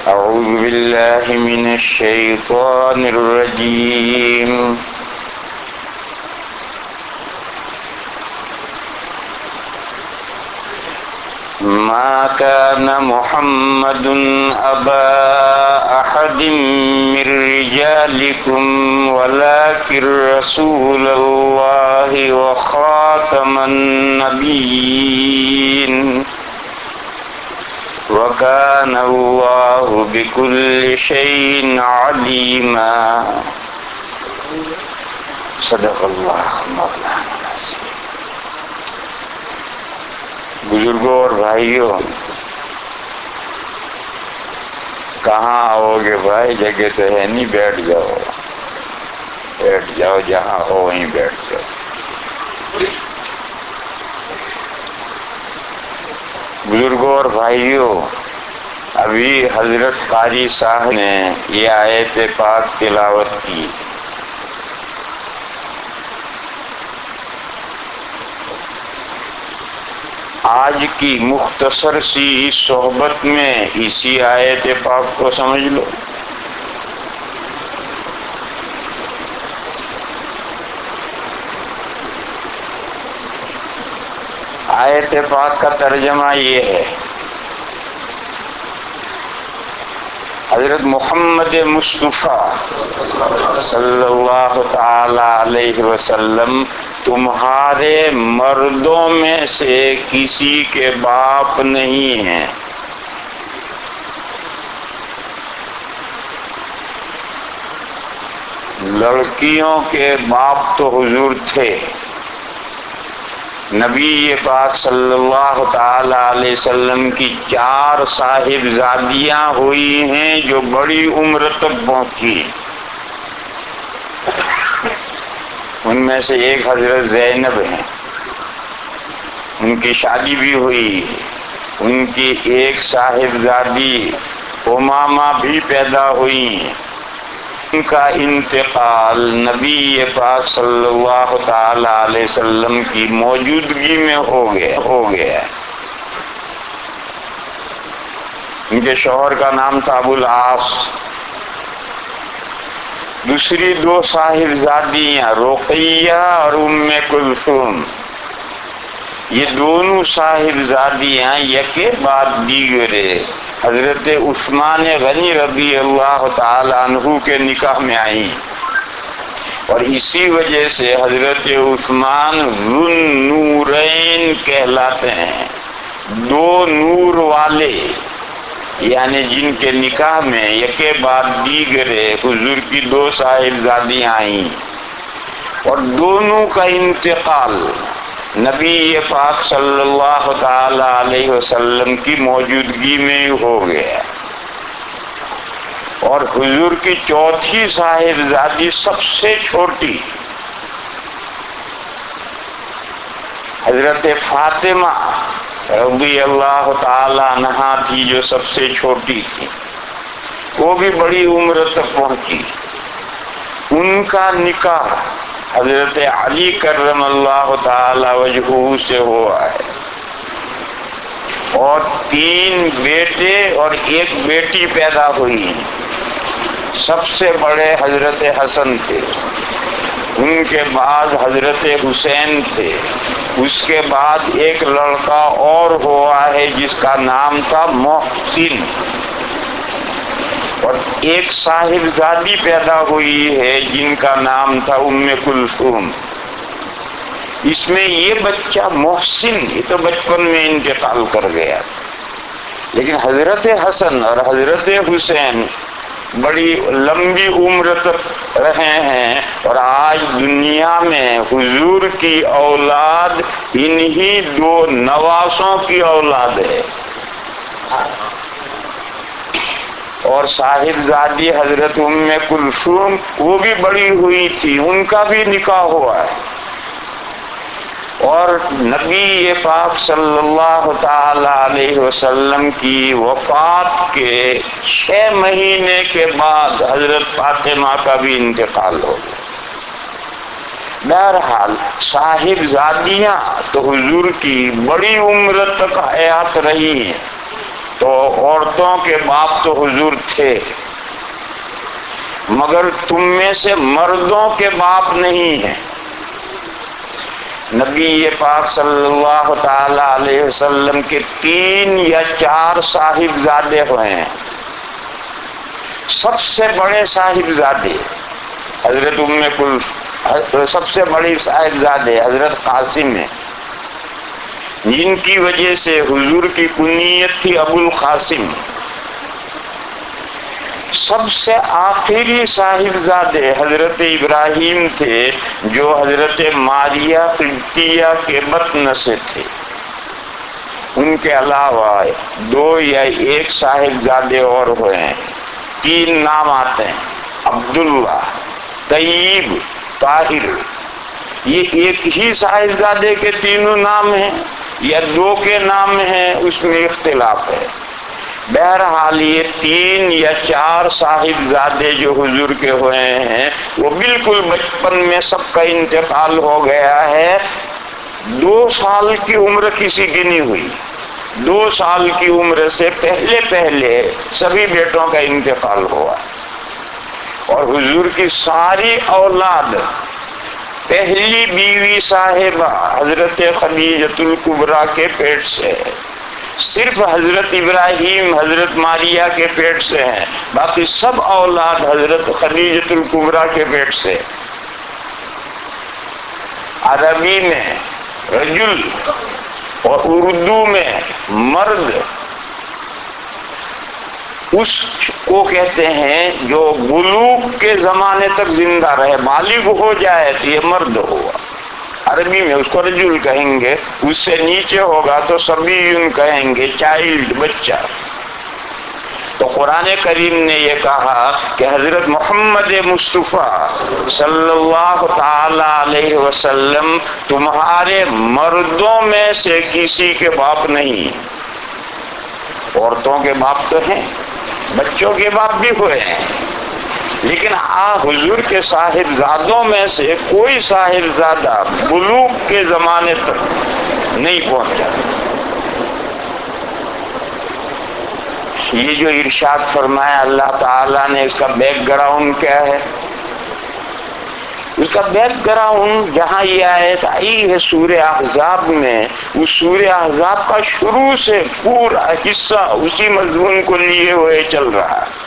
أعوذ بالله من الشيطان الرجيم ما كان محمد أبا أحد من رجالكم ولكن رسول الله وخاتم النبيين وكان الله بكل شيء عليما صدق الله مولانا العظيم۔ بزرگوں اور بھائیوں، کہاں آؤ گے بھائی؟ جگہ تو ہے نہیں، بیٹھ جاؤ جہاں ہو وہیں بیٹھ جاؤ۔ بزرگوں اور بھائیوں، ابھی حضرت قاری صاحب نے یہ آیت پاک تلاوت کی۔ آج کی مختصر سی صحبت میں اسی آیت پاک کو سمجھ لو۔ آیت پاک کا ترجمہ یہ ہے، حضرت محمد مصطفیٰ صلی اللہ تعالی علیہ وسلم تمہارے مردوں میں سے کسی کے باپ نہیں ہیں۔ لڑکیوں کے باپ تو حضور تھے۔ نبی پاک صلی اللہ تعالی علیہ وسلم کی 4 صاحبزادیاں ہوئی ہیں جو بڑی عمر تک پہنچی۔ ان میں سے ایک حضرت زینب ہیں، ان کی شادی بھی ہوئی۔ ان کی ایک صاحبزادی امامہ بھی پیدا ہوئی۔ ان کا انتقال نبی پاک صلی اللہ تعالی علیہ وسلم کی موجودگی میں ہو گیا۔ ان کے شوہر کا نام تھا ابو العاص۔ دوسری 2 صاحبزادیاں رقیہ اور ام کلثوم، یہ دونوں صاحبزادیاں یکے بعد دیگرے حضرت عثمان غنی رضی اللہ تعالی عنہ کے نکاح میں آئیں، اور اسی وجہ سے حضرت عثمان ذو النورین کہلاتے ہیں، 2 نور والے، یعنی جن کے نکاح میں یکے بعد دیگرے حضور کی 2 صاحبزادیاں آئیں، اور دونوں کا انتقال نبی پاک صلی اللہ تعالی علیہ وسلم کی موجودگی میں ہو گیا۔ اور حضور کی 4تھی صاحبزادی سب سے چھوٹی حضرت فاطمہ رضی اللہ تعالی عنہا تھی، جو سب سے چھوٹی تھی، وہ بھی بڑی عمر تک پہنچی۔ ان کا نکاح حضرت علی کرم اللہ تعالی وجہہ سے ہوا ہے، اور 3 بیٹے اور 1 بیٹی پیدا ہوئی۔ سب سے بڑے حضرت حسن تھے، ان کے بعد حضرت حسین تھے، اس کے بعد ایک لڑکا اور ہوا ہے جس کا نام تھا محسن، اور ایک صاحبزادی پیدا ہوئی ہے جن کا نام تھا ام کلثوم۔ اس میں یہ بچہ محسن یہ تو بچپن میں انتقال کر گیا، لیکن حضرت حسن اور حضرت حسین بڑی لمبی عمر تک رہے ہیں، اور آج دنیا میں حضور کی اولاد انہی 2 نواسوں کی اولاد ہے۔ اور صاحبزادی حضرت ام کلثوم وہ بھی بڑی ہوئی تھی، ان کا بھی نکاح ہوا ہے۔ اور نبی پاک صلی اللہ تعالی علیہ وسلم کی وفات کے 6 مہینے کے بعد حضرت فاطمہ کا بھی انتقال ہو گیا۔ بہرحال صاحبزادیاں تو حضور کی بڑی عمر تک حیات رہی ہیں، تو عورتوں کے باپ تو حضور تھے، مگر تم میں سے مردوں کے باپ نہیں ہیں۔ نبی پاک صلی اللہ تعالی علیہ وسلم کے 3 یا 4 صاحبزادے ہوئے ہیں۔ سب سے بڑے صاحبزادے حضرت سب سے بڑی صاحبزادے حضرت قاسم ہیں، جن کی وجہ سے حضور کی کنیت تھی ابو القاسم۔ سب سے آخری صاحبزادے حضرت ابراہیم تھے، جو حضرت ماریہ قبطیہ کے بطن سے تھے۔ ان کے علاوہ 2 یا 1 صاحبزادے اور ہوئے ہیں۔ 3 نام آتے ہیں، عبداللہ، طیب، طاہر۔ یہ ایک ہی صاحبزادے کے تینوں نام ہیں یا 2 کے نام ہیں، اس میں اختلاف ہے۔ بہرحال یہ 3 یا 4 صاحبزادے جو حضور کے ہوئے ہیں، وہ بالکل بچپن میں سب کا انتقال ہو گیا ہے۔ 2 سال کی عمر کسی کی نہیں ہوئی، 2 سال کی عمر سے پہلے سبھی بیٹوں کا انتقال ہوا، اور حضور کی ساری اولاد پہلی بیوی صاحبہ حضرت خدیجۃ الکبریٰ کے پیٹ سے ہے۔ صرف حضرت ابراہیم حضرت ماریہ کے پیٹ سے ہیں، باقی سب اولاد حضرت خدیجۃ الکبریٰ کے پیٹ سے۔ عربی میں رجل اور اردو میں مرد اس کو کہتے ہیں جو بلوغ کے زمانے تک زندہ رہے، بالغ ہو جائے تو یہ مرد ہوا۔ عربی میں اس کو رجل کہیں گے، اس سے نیچے ہوگا تو صبی کہیں گے، چائلڈ، بچہ۔ تو قرآن کریم نے یہ کہا کہ حضرت محمد مصطفیٰ صلی اللہ تعالی علیہ وسلم تمہارے مردوں میں سے کسی کے باپ نہیں۔ عورتوں کے باپ تو ہیں، بچوں کے باپ بھی ہوئے ہیں، لیکن حضور کے صاحبزادوں میں سے کوئی صاحبزادہ بلوغ کے زمانے تک نہیں پہنچا۔ یہ جو ارشاد فرمایا اللہ تعالیٰ نے، اس کا بیک گراؤنڈ کیا ہے؟ اس کا بیک گراؤنڈ جہاں یہ آیت آئی ہے سورہ احزاب میں، اس سورہ احزاب کا شروع سے پورا حصہ اسی مضمون کو لیے ہوئے چل رہا ہے،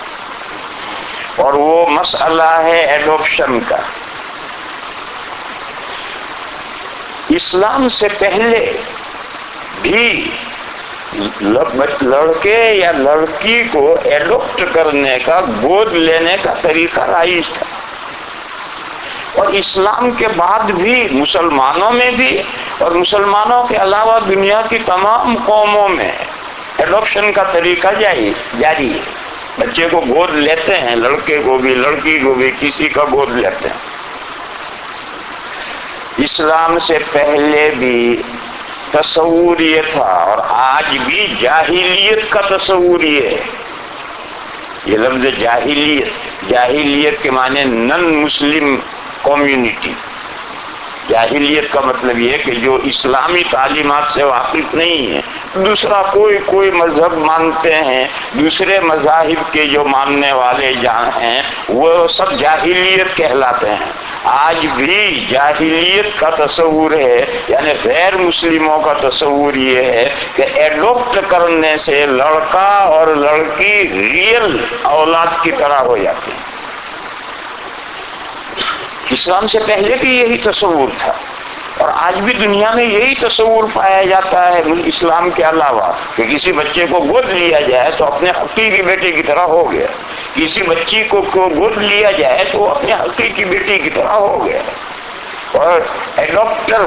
اور وہ مسئلہ ہے ایڈoption کا۔ اسلام سے پہلے بھی لڑکے یا لڑکی کو ایڈوپٹ کرنے کا، گود لینے کا طریقہ رائج تھا، اور اسلام کے بعد بھی مسلمانوں میں بھی اور مسلمانوں کے علاوہ دنیا کی تمام قوموں میں ایڈoption کا طریقہ جاری ہے۔ بچے کو گود لیتے ہیں، لڑکے کو بھی لڑکی کو بھی، کسی کا گود لیتے ہیں۔ اسلام سے پہلے بھی تصور یہ تھا، اور آج بھی جاہلیت کا تصور یہ ہے۔ یہ لفظ جاہلیت کے معنی نن مسلم کمیونٹی۔ جاہلیت کا مطلب یہ ہے کہ جو اسلامی تعلیمات سے واقف نہیں ہے، دوسرا کوئی مذہب مانتے ہیں، دوسرے مذاہب کے جو ماننے والے جہاں ہیں وہ سب جاہلیت کہلاتے ہیں۔ آج بھی جاہلیت کا تصور ہے، یعنی غیر مسلموں کا تصور یہ ہے کہ ایڈوپٹ کرنے سے لڑکا اور لڑکی ریئل اولاد کی طرح ہو جاتے ہیں۔ اسلام سے پہلے بھی یہی تصور تھا، اور آج بھی دنیا میں یہی تصور پایا جاتا ہے اسلام کے علاوہ، کہ کسی بچے کو گود لیا جائے تو اپنے حقیقی بیٹے کی طرح ہو گیا، کسی بچی کو گود لیا جائے تو وہ اپنے حقیقی بیٹی کی طرح ہو گیا، اور ایڈوپٹر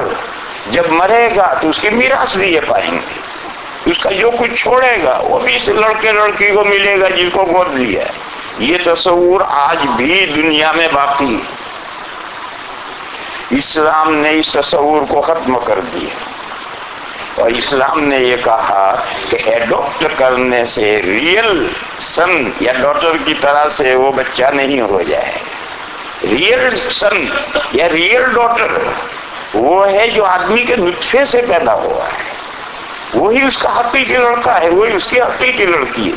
جب مرے گا تو اس کی میراث بھی یہ پائیں گے، اس کا جو کچھ چھوڑے گا وہ بھی اس لڑکے لڑکی کو ملے گا جس کو گود لیا ہے۔ یہ تصور آج بھی دنیا میں باقی ہے۔ اسلام نے اس تصور کو ختم کر دیا، اور اسلام نے یہ کہا کہ ایڈوپٹ کرنے سے ریئل سن یا ڈاٹر کی طرح سے وہ بچہ نہیں ہو جائے۔ ریئل سن یا ریئل ڈاٹر وہ ہے جو آدمی کے نطفے سے پیدا ہوا ہے، وہی اس کا حقیقی لڑکا ہے، وہی اس کی حقیقی لڑکی ہے۔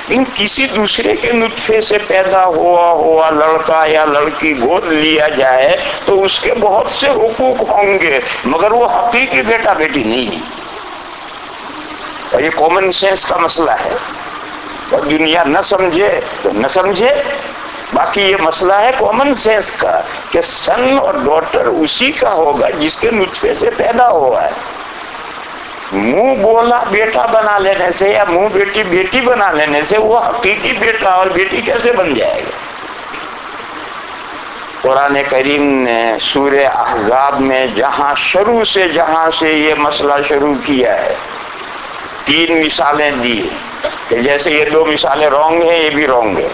ان کسی دوسرے کے نطفے سے پیدا ہوا لڑکا یا لڑکی گود لیا جائے تو اس کے بہت سے حقوق ہوں گے، مگر وہ حقیقی بیٹا بیٹی نہیں ہے۔ اور یہ کامن سینس کا مسئلہ ہے، اور دنیا نہ سمجھے تو نہ سمجھے، باقی یہ مسئلہ ہے کامن سینس کا کہ سن اور ڈاٹر اسی کا ہوگا جس کے نطفے سے پیدا ہوا ہے۔ منہ بولا بیٹا بنا لینے سے یا منہ بیٹی بیٹی بنا لینے سے وہ حقیقی بیٹا اور بیٹی کیسے بن جائے گا؟ قرآن کریم نے سورہ احزاب میں جہاں سے یہ مسئلہ شروع کیا ہے، 3 مثالیں دی کہ جیسے یہ 2 مثالیں رونگ ہیں، یہ بھی رونگ ہے۔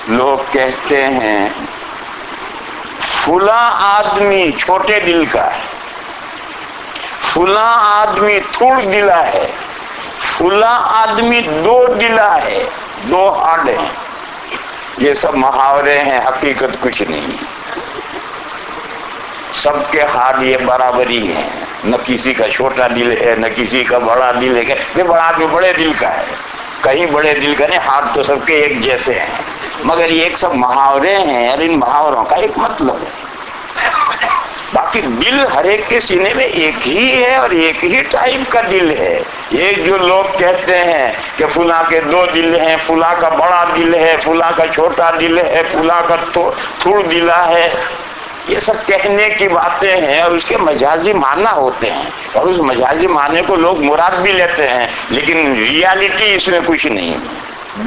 لوگ کہتے ہیں فلاں آدمی چھوٹے دل کا ہے، فلاں آدمی تھوڑ دلا ہے، فلاں آدمی 2 دلا ہے، 2 ہارڈ ہیں۔ یہ سب محاورے ہیں، حقیقت کچھ نہیں۔ سب کے ہارڈ یہ برابری ہیں، نہ کسی کا چھوٹا دل ہے نہ کسی کا بڑا دل ہے کہ بڑا آدمی بڑے دل کا ہے، کہیں بڑے دل کا نہیں، ہاتھ تو سب کے ایک جیسے ہیں، مگر یہ ایک سب محاورے ہیں اور ان محاوروں کا ایک مطلب ہے۔ باقی دل ہر ایک کے سینے میں ایک ہی ہے اور ایک ہی ٹائپ کا دل ہے۔ یہ جو لوگ کہتے ہیں کہ فلاں کے 2 دل ہیں، فلاں کا بڑا دل ہے، فلاں کا چھوٹا دل ہے، فلاں کا تھوڑ دلا ہے، یہ سب کہنے کی باتیں ہیں اور اس کے مجازی معنی ہوتے ہیں، اور اس مجازی معنی کو لوگ مراد بھی لیتے ہیں، لیکن ریالٹی اس میں کچھ نہیں۔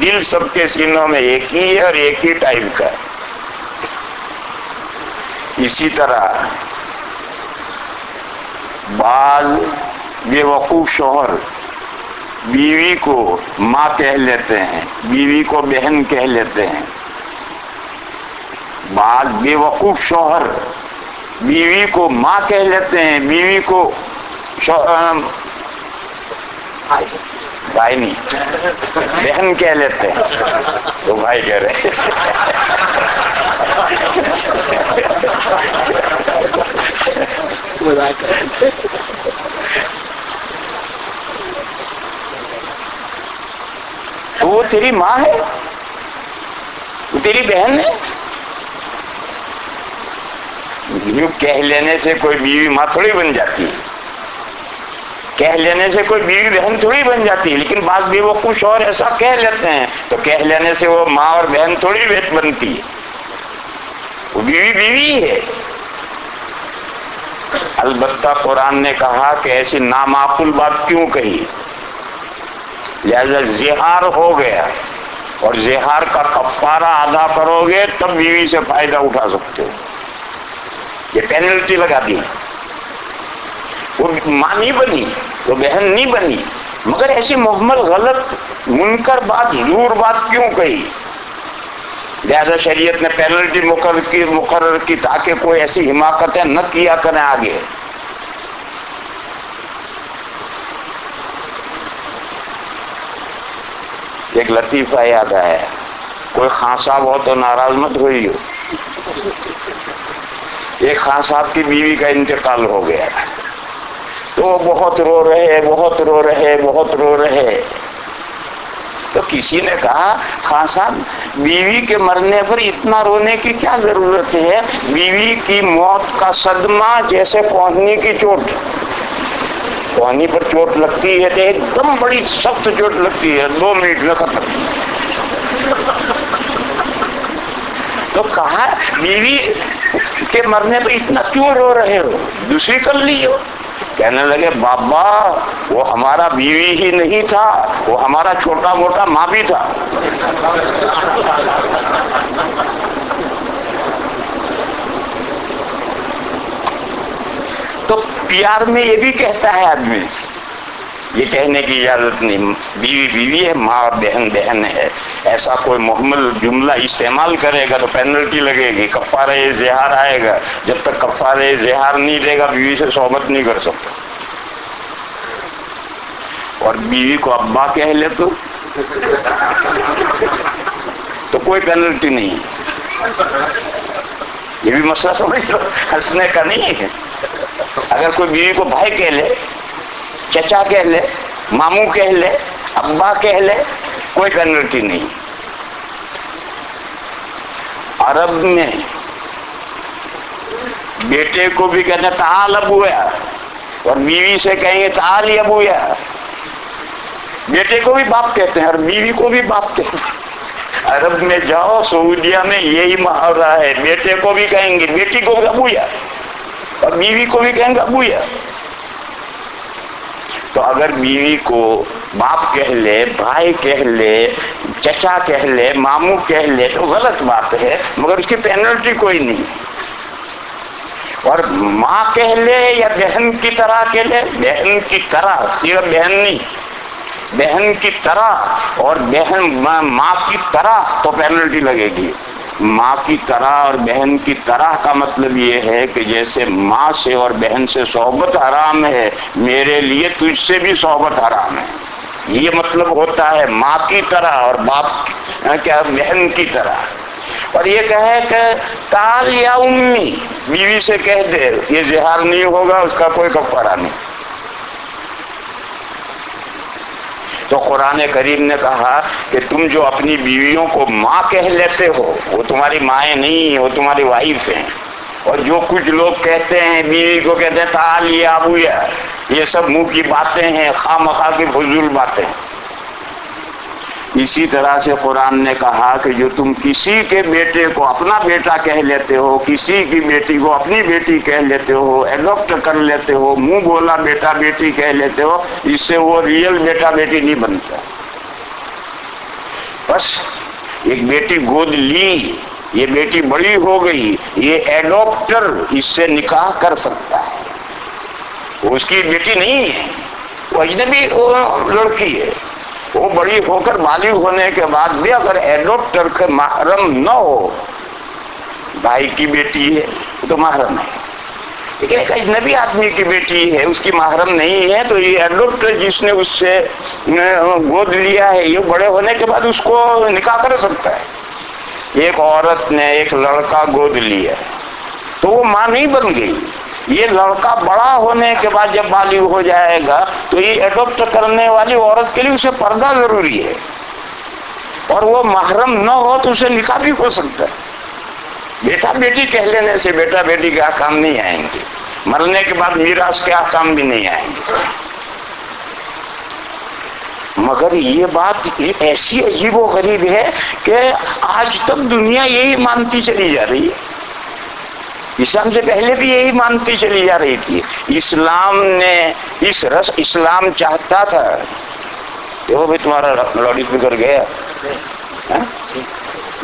دل سب کے سینوں میں ایک ہی ہے اور ایک ہی ٹائپ کا ہے۔ اسی طرح بعض بے وقوف شوہر بیوی کو ماں کہہ لیتے ہیں، بیوی کو بہن کہہ لیتے ہیں۔ بعض بے وقوف شوہر بیوی کو ماں کہہ لیتے ہیں، بیوی کو بھائی نہیں بہن کہہ لیتے ہیں، تو بھائی کہہ رہے تو وہ تیری ماں ہے، وہ تیری بہن ہے۔ یوں کہہ لینے سے کوئی بیوی ماں تھوڑی بن جاتی ہے، کہہ لینے سے کوئی بیوی بہن تھوڑی بن جاتی ہے، لیکن بعض بے وقوف شوہر ایسا کہہ لیتے ہیں تو کہہ لینے سے وہ ماں اور بہن تھوڑی بنتی ہے، وہ بیوی بیوی ہے۔ البتہ قرآن نے کہا کہ ایسی نامعقول بات کیوں کہی، لہذا زہار ہو گیا اور زہار کا کفارہ ادا کرو گے تب بیوی سے فائدہ اٹھا سکتے ہو، یہ پینلٹی لگا دی۔ وہ ماں نہیں بنی، وہ بہن نہیں بنی، مگر ایسی محمل غلط منکر بات جھوٹ بات کیوں کہی؟ لہذا شریعت نے پینلٹی مقرر کی تاکہ کوئی ایسی حماقتیں نہ کیا کریں آگے۔ ایک لطیفہ یاد آیا، کوئی خان صاحب ہو تو ناراض مت ہوئی ہو، ایک خان صاحب کی بیوی کا انتقال ہو گیا تو وہ بہت رو رہے، تو کسی نے کہا خان صاحب بیوی کے مرنے پر اتنا رونے کی کیا ضرورت ہے؟ بیوی کی موت کا صدمہ جیسے کوہنی کی چوٹ، کوہنی پر چوٹ لگتی ہے تو ایک دم بڑی سخت چوٹ لگتی ہے، 2 منٹ میں ختم۔ تو کہا بیوی کے مرنے پہ اتنا کیوں رو رہے ہو، دوسری کر لی ہو؟ کہنے لگے بابا وہ ہمارا بیوی ہی نہیں تھا، وہ ہمارا چھوٹا موٹا ماں بھی تھا۔ تو پیار میں یہ بھی کہتا ہے آدمی، یہ کہنے کی اجازت نہیں، بیوی بیوی ہے، ماں اور بہن بہن ہے، ایسا کوئی محمل جملہ استعمال کرے گا تو پینلٹی لگے گی، کفارہ زہار آئے گا، جب تک کفارہ زہار نہیں دے گا بیوی سے صحبت نہیں کر سکتا۔ اور بیوی کو ابا کہہ لے تو کوئی پینلٹی نہیں ہے۔ یہ بھی مسئلہ سمجھ لو، ہنسنے کا نہیں ہے۔ اگر کوئی بیوی کو بھائی کہہ لے چچا کہہ لے، ماموں کہہ لے، ابا کہہ لے، کوئی پینلٹی نہیں۔ عرب میں بیٹے کو بھی کہتے ہیں تعال ابویا، اور بیوی سے کہیں گے تعال ابویا۔ بیٹے کو بھی باپ کہتے ہیں اور بیوی کو بھی باپ کہتے ہیں۔ عرب میں جاؤ، سعودیہ میں یہی محاورہ ہے، بیٹے کو بھی کہیں گے، بیٹی کو بھی ابویا، اور بیوی کو بھی کہیں گے ابویا۔ تو اگر بیوی کو باپ کہہ لے، بھائی کہہ لے، چچا کہہ لے، ماموں کہہ لے تو غلط بات ہے، مگر اس کی پینلٹی کوئی نہیں۔ اور ماں کہہ لے یا بہن کی طرح کہہ لے، بہن کی طرح، صرف بہن نہیں، بہن کی طرح اور بہن ماں کی طرح تو پینلٹی لگے گی۔ ماں کی طرح اور بہن کی طرح کا مطلب یہ ہے کہ جیسے ماں سے اور بہن سے صحبت حرام ہے، میرے لیے تجھ سے بھی صحبت حرام ہے، یہ مطلب ہوتا ہے ماں کی طرح اور باپ کیا بہن کی طرح۔ اور یہ کہے کہ تعال یا امی، بیوی سے کہہ دے، یہ زہار نہیں ہوگا، اس کا کوئی کفارہ نہیں۔ تو قرآن کریم نے کہا کہ تم جو اپنی بیویوں کو ماں کہہ لیتے ہو وہ تمہاری مائیں نہیں ہیں، وہ تمہاری وائف ہیں۔ اور جو کچھ لوگ کہتے ہیں بیوی کو کہتے ہیں تعال یا ابویا، یہ سب منہ کی باتیں ہیں، خواہ مخواہ کی فضول باتیں۔ اسی طرح سے قرآن نے کہا کہ جو تم کسی کے بیٹے کو اپنا بیٹا کہہ لیتے ہو، کسی کی بیٹی کو اپنی بیٹی کہہ لیتے ہو، ایڈاپٹ کر لیتے ہو، منہ بولا بیٹا بیٹی کہہ لیتے ہو، اس سے وہ ریئل بیٹا بیٹی نہیں بنتا۔ بس ایک بیٹی گود لی، یہ بیٹی بڑی ہو گئی، یہ ایڈاپٹر اس سے نکاح کر سکتا ہے، وہ اس کی بیٹی نہیں ہے، وہ اجنبی لڑکی ہے۔ وہ بڑی ہو کر بالغ ہونے کے بعد بھی اگر ایڈاپٹر کے محرم نہ ہو، بھائی کی بیٹی ہے تو محرم ہے، لیکن ایک اجنبی آدمی کی بیٹی ہے، اس کی محرم نہیں ہے، تو یہ ایڈاپٹر جس نے اس سے گود لیا ہے، یہ بڑے ہونے کے بعد اس کو نکاح کر سکتا ہے۔ ایک عورت نے ایک لڑکا گود لیا تو وہ ماں نہیں بن گئی، یہ لڑکا بڑا ہونے کے بعد جب بالغ ہو جائے گا تو یہ ایڈاپٹ کرنے والی عورت کے لیے اسے پردہ ضروری ہے، اور وہ محرم نہ ہو تو اسے نکاح بھی ہو سکتا ہے۔ بیٹا بیٹی کہہ لینے سے بیٹا بیٹی کے احکام نہیں آئیں گے، مرنے کے بعد میراث کے احکام بھی نہیں آئیں گے۔ مگر یہ بات ایسی عجیب و غریب ہے کہ آج تک دنیا یہی مانتی چلی جا رہی ہے، اسلام سے پہلے بھی یہی مانتی چلی جا رہی تھی۔ اسلام نے اسلام چاہتا تھا کہ وہ بھی تمہارا لاؤڈ اسپیکر گیا،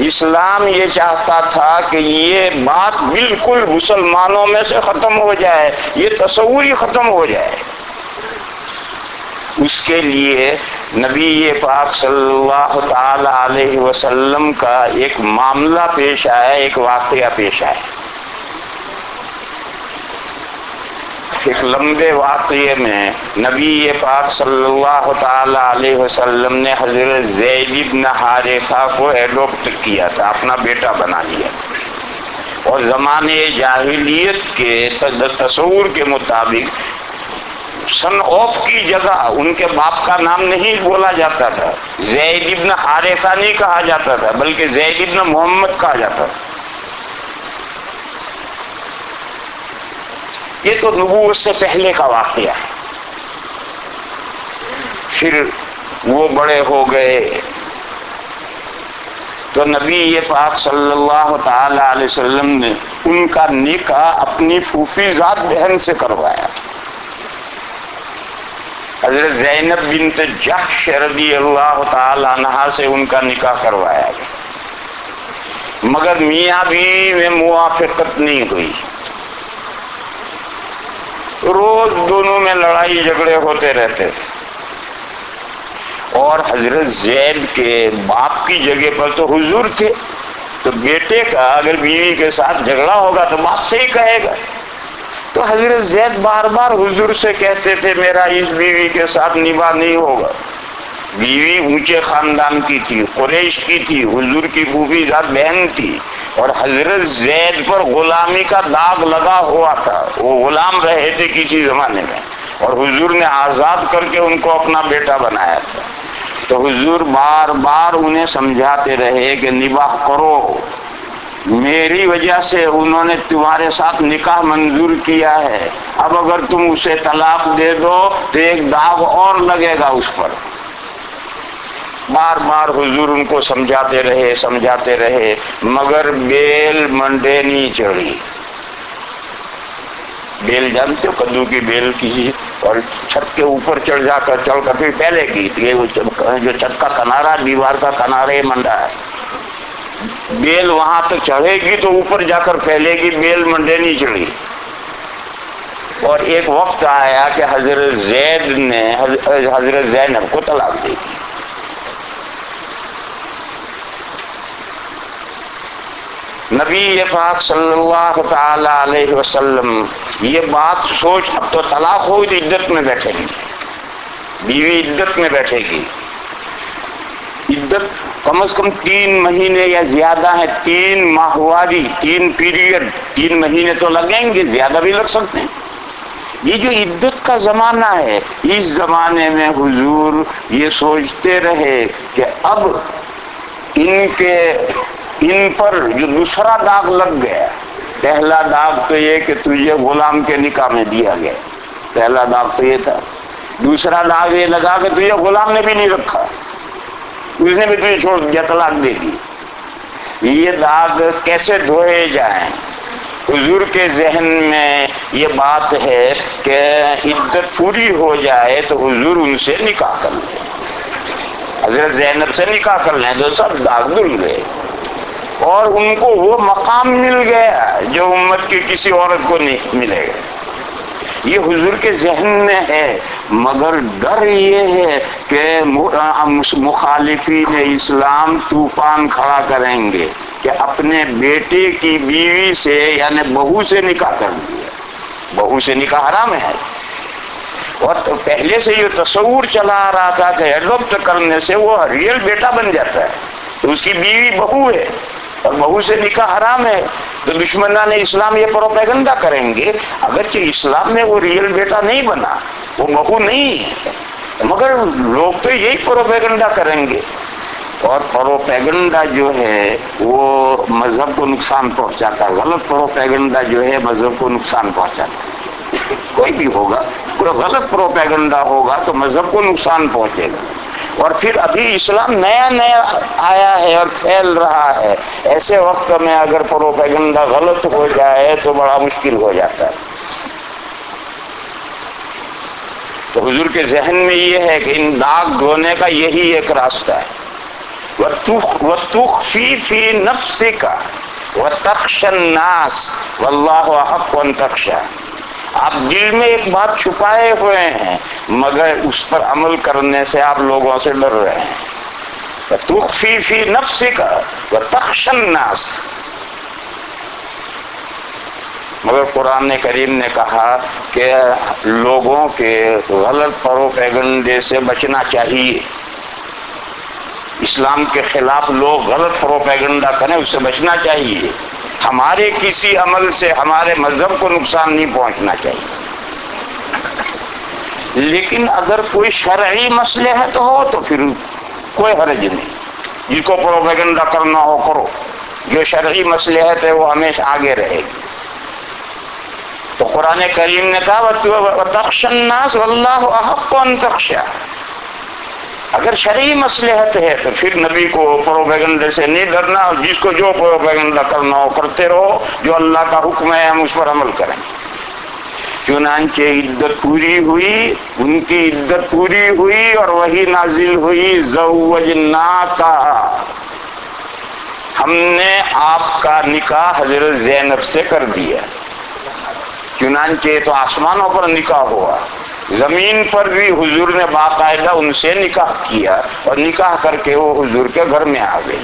اسلام یہ چاہتا تھا کہ یہ بات بالکل مسلمانوں میں سے ختم ہو جائے، یہ تصور ہی ختم ہو جائے۔ اس کے لیے نبی پاک صلی اللہ تعالی علیہ وسلم کا ایک معاملہ پیش آیا، ایک واقعہ پیش آیا۔ ایک لمبے واقعے میں نبی پاک صلی اللہ تعالی علیہ وسلم نے حضرت زید بن حارثہ کو ایڈاپٹ کیا تھا، اپنا بیٹا بنا لیا تھا، اور زمانے جاہلیت کے تصور کے مطابق سن آف کی جگہ ان کے باپ کا نام نہیں بولا جاتا تھا، زید بن حارثہ نہیں کہا جاتا تھا، بلکہ زید بن محمد کہا جاتا تھا۔ یہ تو نبوت سے پہلے کا واقعہ ہے۔ پھر وہ بڑے ہو گئے تو نبی پاک صلی اللہ تعالی علیہ وسلم نے ان کا نکاح اپنی پھوپھی ذات بہن سے کروایا۔ حضرت زینب بنت جحش رضی اللہ تعالی عنہا سے ان کا نکاح کروایا گیا، مگر میاں بیوی میں موافقت نہیں ہوئی، روز دونوں میں لڑائی جھگڑے ہوتے رہتے تھے، اور حضرت زید کے باپ کی جگہ پر تو حضور تھے، تو بیٹے کا اگر بیوی کے ساتھ جھگڑا ہوگا تو باپ سے ہی کہے گا۔ تو حضرت زید بار بار حضور سے کہتے تھے میرا اس بیوی کے ساتھ نباہ نہیں ہوگا۔ بیوی اونچے خاندان کی تھی، قریش کی تھی، حضور کی پھوپھی ذات بہن تھی، اور حضرت زید پر غلامی کا داغ لگا ہوا تھا، وہ غلام رہے تھے کسی زمانے میں، اور حضور نے آزاد کر کے ان کو اپنا بیٹا بنایا تھا. تو حضور بار بار انہیں سمجھاتے رہے کہ نباہ کرو، میری وجہ سے انہوں نے تمہارے ساتھ نکاح منظور کیا ہے، اب اگر تم اسے طلاق دے دو تو ایک داغ اور لگے گا اس پر. بار بار حضور ان کو سمجھاتے رہے مگر بیل منڈے نہیں چڑھی. بیل جانتے ہو، کدو کی بیل کی، اور چھت کے اوپر چڑھ کر پھر پھیلے گی. یہ جو چھت کا کنارا، دیوار کا کنارا یہ منڈا ہے، بیل وہاں تک چڑھے گی تو اوپر جا کر پھیلے گی، بیل منڈے نہیں چڑھی. اور ایک وقت آیا کہ حضرت زید نے حضرت زینب کو طلاق دی. نبی پاک صلی اللہ تعالی علیہ وسلم یہ بات سوچ، اب تو طلاق ہوئی تو عدت میں بیٹھے گی، بیوی عدت میں بیٹھے گی. عدت کم از کم 3 مہینے یا زیادہ ہے، 3 ماہواری، 3 پیریڈ، 3 مہینے تو لگیں گے، زیادہ بھی لگ سکتے ہیں. یہ جو عدت کا زمانہ ہے، اس زمانے میں حضور یہ سوچتے رہے کہ اب ان پر جو دوسرا داغ لگ گیا. پہلا داغ تو یہ کہ تجھے غلام کے نکاح میں دیا گیا، پہلا داغ تو یہ تھا. دوسرا داغ یہ لگا کہ تجھے غلام نے بھی نہیں رکھا، اس نے بھی تجھے چھوڑ دیا، طلاق دے دی. یہ داغ کیسے دھوئے جائیں؟ حضور کے ذہن میں یہ بات ہے کہ عدت پوری ہو جائے تو حضور ان سے نکاح کر لیں، حضرت زینب سے نکاح کر لیں تو سب داغ دھل گئے اور ان کو وہ مقام مل گیا جو امت کی کسی عورت کو نہیں ملے گا. یہ حضور کے ذہن میں ہے، مگر ڈر یہ ہے کہ مخالفین اسلام طوفان کھڑا کریں گے کہ اپنے بیٹے کی بیوی سے یعنی بہو سے نکاح کر دیا. بہو سے نکاح حرام ہے، اور پہلے سے یہ تصور چلا آ رہا تھا کہ ایڈاپٹ کرنے سے وہ ریئل بیٹا بن جاتا ہے، تو اس کی بیوی بہو ہے اور بہو سے نکاح حرام ہے. تو دشمنان اسلام یہ پروپیگنڈا کریں گے، اگرچہ اسلام میں وہ ریئل بیٹا نہیں بنا، وہ بہو نہیں ہے، مگر لوگ تو یہی پروپیگنڈا کریں گے. اور پروپیگنڈا جو ہے وہ مذہب کو نقصان پہنچاتا ہے، غلط پروپیگنڈا جو ہے مذہب کو نقصان پہنچاتا ہے. کوئی بھی ہوگا، کوئی غلط پروپیگنڈا ہوگا تو مذہب کو نقصان پہنچے گا. اور پھر ابھی اسلام نیا آیا ہے اور پھیل رہا ہے، ایسے وقت میں اگر پروپیگنڈا غلط ہو جائے تو بڑا مشکل ہو جاتا ہے. تو حضور کے ذہن میں یہ ہے کہ ان داغ دھونے کا یہی ایک راستہ ہے. وَتُخْفِي فِي نَفْسِكَ وَتَخْشَى النَّاسَ وَاللَّهُ أَحَقُّ أَن تَخْشَىٰ. آپ دل میں ایک بات چھپائے ہوئے ہیں مگر اس پر عمل کرنے سے آپ لوگوں سے ڈر رہے ہیں. وَتُخْفِي فِي نَفْسِكَ وَتَخْشَى النَّاسَ. مگر قرآن کریم نے کہا کہ لوگوں کے غلط پروپیگنڈے سے بچنا چاہیے. اسلام کے خلاف لوگ غلط پروپیگنڈا کریں، اس سے بچنا چاہیے. ہمارے کسی عمل سے ہمارے مذہب کو نقصان نہیں پہنچنا چاہیے. لیکن اگر کوئی شرعی مصلحت ہو تو پھر کوئی حرج نہیں، جس کو پروپیگنڈا کرنا ہو کرو، جو شرعی مصلحت ہے وہ ہمیشہ آگے رہے گی. تو قرآن کریم نے کہا وَتَخْشَى النَّاسَ وَاللَّهُ أَحَقُّ أَن تَخْشَىٰ. اگر شرعی مصلحت ہے تو پھر نبی کو پروپیگنڈے سے نہیں ڈرنا، اور جس کو جو پروپیگنڈا کرنا ہو کرتے رہو، جو اللہ کا حکم ہے ہم اس پر عمل کریں. چنانچہ عدت پوری ہوئی، ان کی عدت پوری ہوئی اور وہی نازل ہوئی زوجناکا، ہم نے آپ کا نکاح حضرت زینب سے کر دیا. چنانچہ تو آسمانوں پر نکاح ہوا، زمین پر بھی حضور نے باقاعدہ ان سے نکاح کیا اور نکاح کر کے وہ حضور کے گھر میں آ گئی.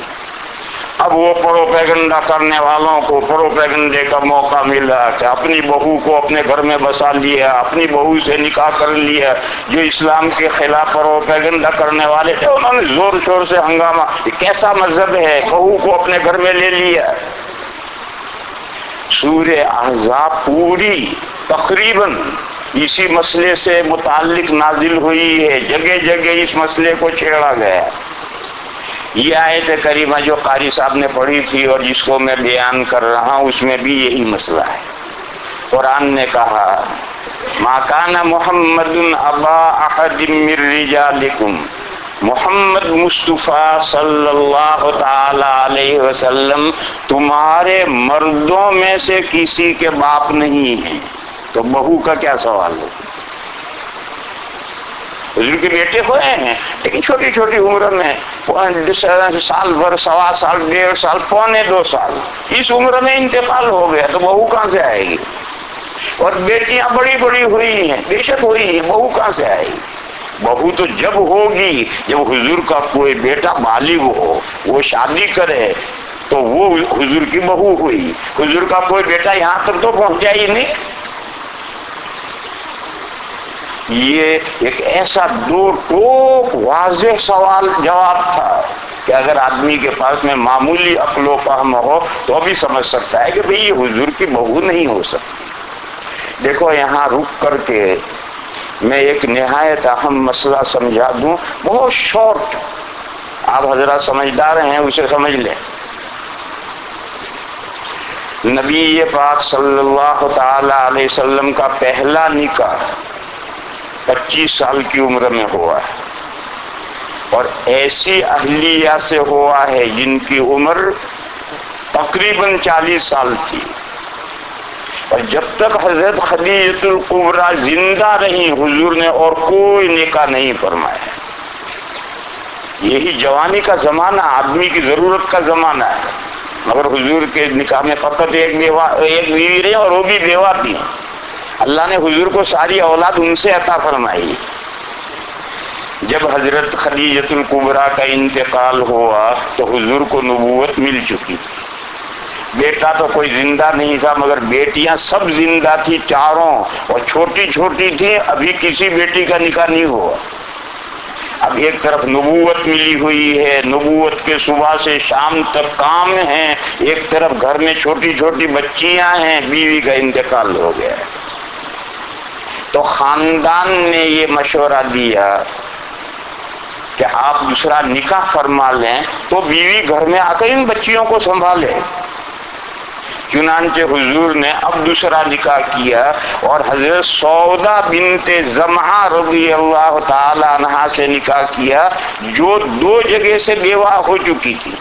اب وہ پروپیگنڈا کرنے والوں کو پروپیگنڈے کا موقع ملا کہ اپنی بہو کو اپنے گھر میں بسا لیا، اپنی بہو سے نکاح کر لیا. جو اسلام کے خلاف پروپیگنڈا کرنے والے تھے انہوں نے زور شور سے ہنگامہ، یہ کیسا مذہب ہے، بہو کو اپنے گھر میں لے لیا. سورہ احزاب پوری تقریباً اسی مسئلے سے متعلق نازل ہوئی ہے، جگہ جگہ اس مسئلے کو چھیڑا گیا۔ یہ آیت کریمہ جو قاری صاحب نے پڑھی تھی اور جس کو میں بیان کر رہا ہوں، اس میں بھی یہی مسئلہ ہے۔ قرآن نے کہا ما کان محمد ابا احد من رجالکم، محمد مصطفیٰ صلی اللہ تعالی علیہ وسلم تمہارے مردوں میں سے کسی کے باپ نہیں ہیں، تو بہو کا کیا سوال ہے؟ حضور کے بیٹے ہوئے ہیں لیکن چھوٹی چھوٹی عمر میں، سال بھر، سوا سال، 1.5 سال، 1.25 سال، اس عمر میں انتقال ہو گیا، تو بہو کہاں سے آئے گی؟ اور بیٹیاں بڑی بڑی ہوئی ہیں، بے شک ہوئی ہیں، بہو کہاں سے آئے گی؟ بہو تو جب ہوگی جب حضور کا کوئی بیٹا بالغ ہو، وہ شادی کرے تو وہ حضور کی بہو ہوئی۔ حضور کا کوئی بیٹا یہاں تک تو پہنچا ہی نہیں۔ یہ ایک ایسا دو ٹوک واضح سوال جواب تھا کہ اگر آدمی کے پاس میں معمولی عقل و فہم ہو تو بھی سمجھ سکتا ہے کہ بھئی یہ حضور کی بہو نہیں ہو سکتی۔ دیکھو یہاں رک کر کے میں ایک نہایت اہم مسئلہ سمجھا دوں، بہت شارٹ، آپ حضرات سمجھدار ہیں اسے سمجھ لیں۔ نبی پاک صلی اللہ تعالی علیہ وسلم کا پہلا نکاح 25 سال کی عمر میں ہوا ہے، اور ایسی اہلیہ سے ہوا ہے جن کی عمر تقریباً 40 سال تھی، اور جب تک حضرت خدیجہ الکبریٰ زندہ رہی حضور نے اور کوئی نکاح نہیں فرمایا۔ یہی جوانی کا زمانہ، آدمی کی ضرورت کا زمانہ ہے، مگر حضور کے نکاح میں فقط ایک بیوی رہی اور وہ بھی بیوہ تھی۔ اللہ نے حضور کو ساری اولاد ان سے عطا فرمائی۔ جب حضرت خدیجہ الکبریٰ کا انتقال ہوا تو حضور کو نبوت مل چکی تھی۔ بیٹا تو کوئی زندہ نہیں تھا مگر بیٹیاں سب زندہ تھی چاروں، اور چھوٹی چھوٹی تھی، ابھی کسی بیٹی کا نکاح نہیں ہوا۔ اب ایک طرف نبوت ملی ہوئی ہے، نبوت کے صبح سے شام تک کام ہیں، ایک طرف گھر میں چھوٹی چھوٹی بچیاں ہیں، بیوی کا انتقال ہو گیا۔ تو خاندان نے یہ مشورہ دیا کہ آپ دوسرا نکاح فرما لیں تو بیوی گھر میں آ کر ان بچیوں کو سنبھالے۔ چنانچہ حضور نے اب دوسرا نکاح کیا اور حضرت سودا بنت زمعہ رضی اللہ تعالی عنہا سے نکاح کیا، جو 2 جگہ سے بیوہ ہو چکی تھی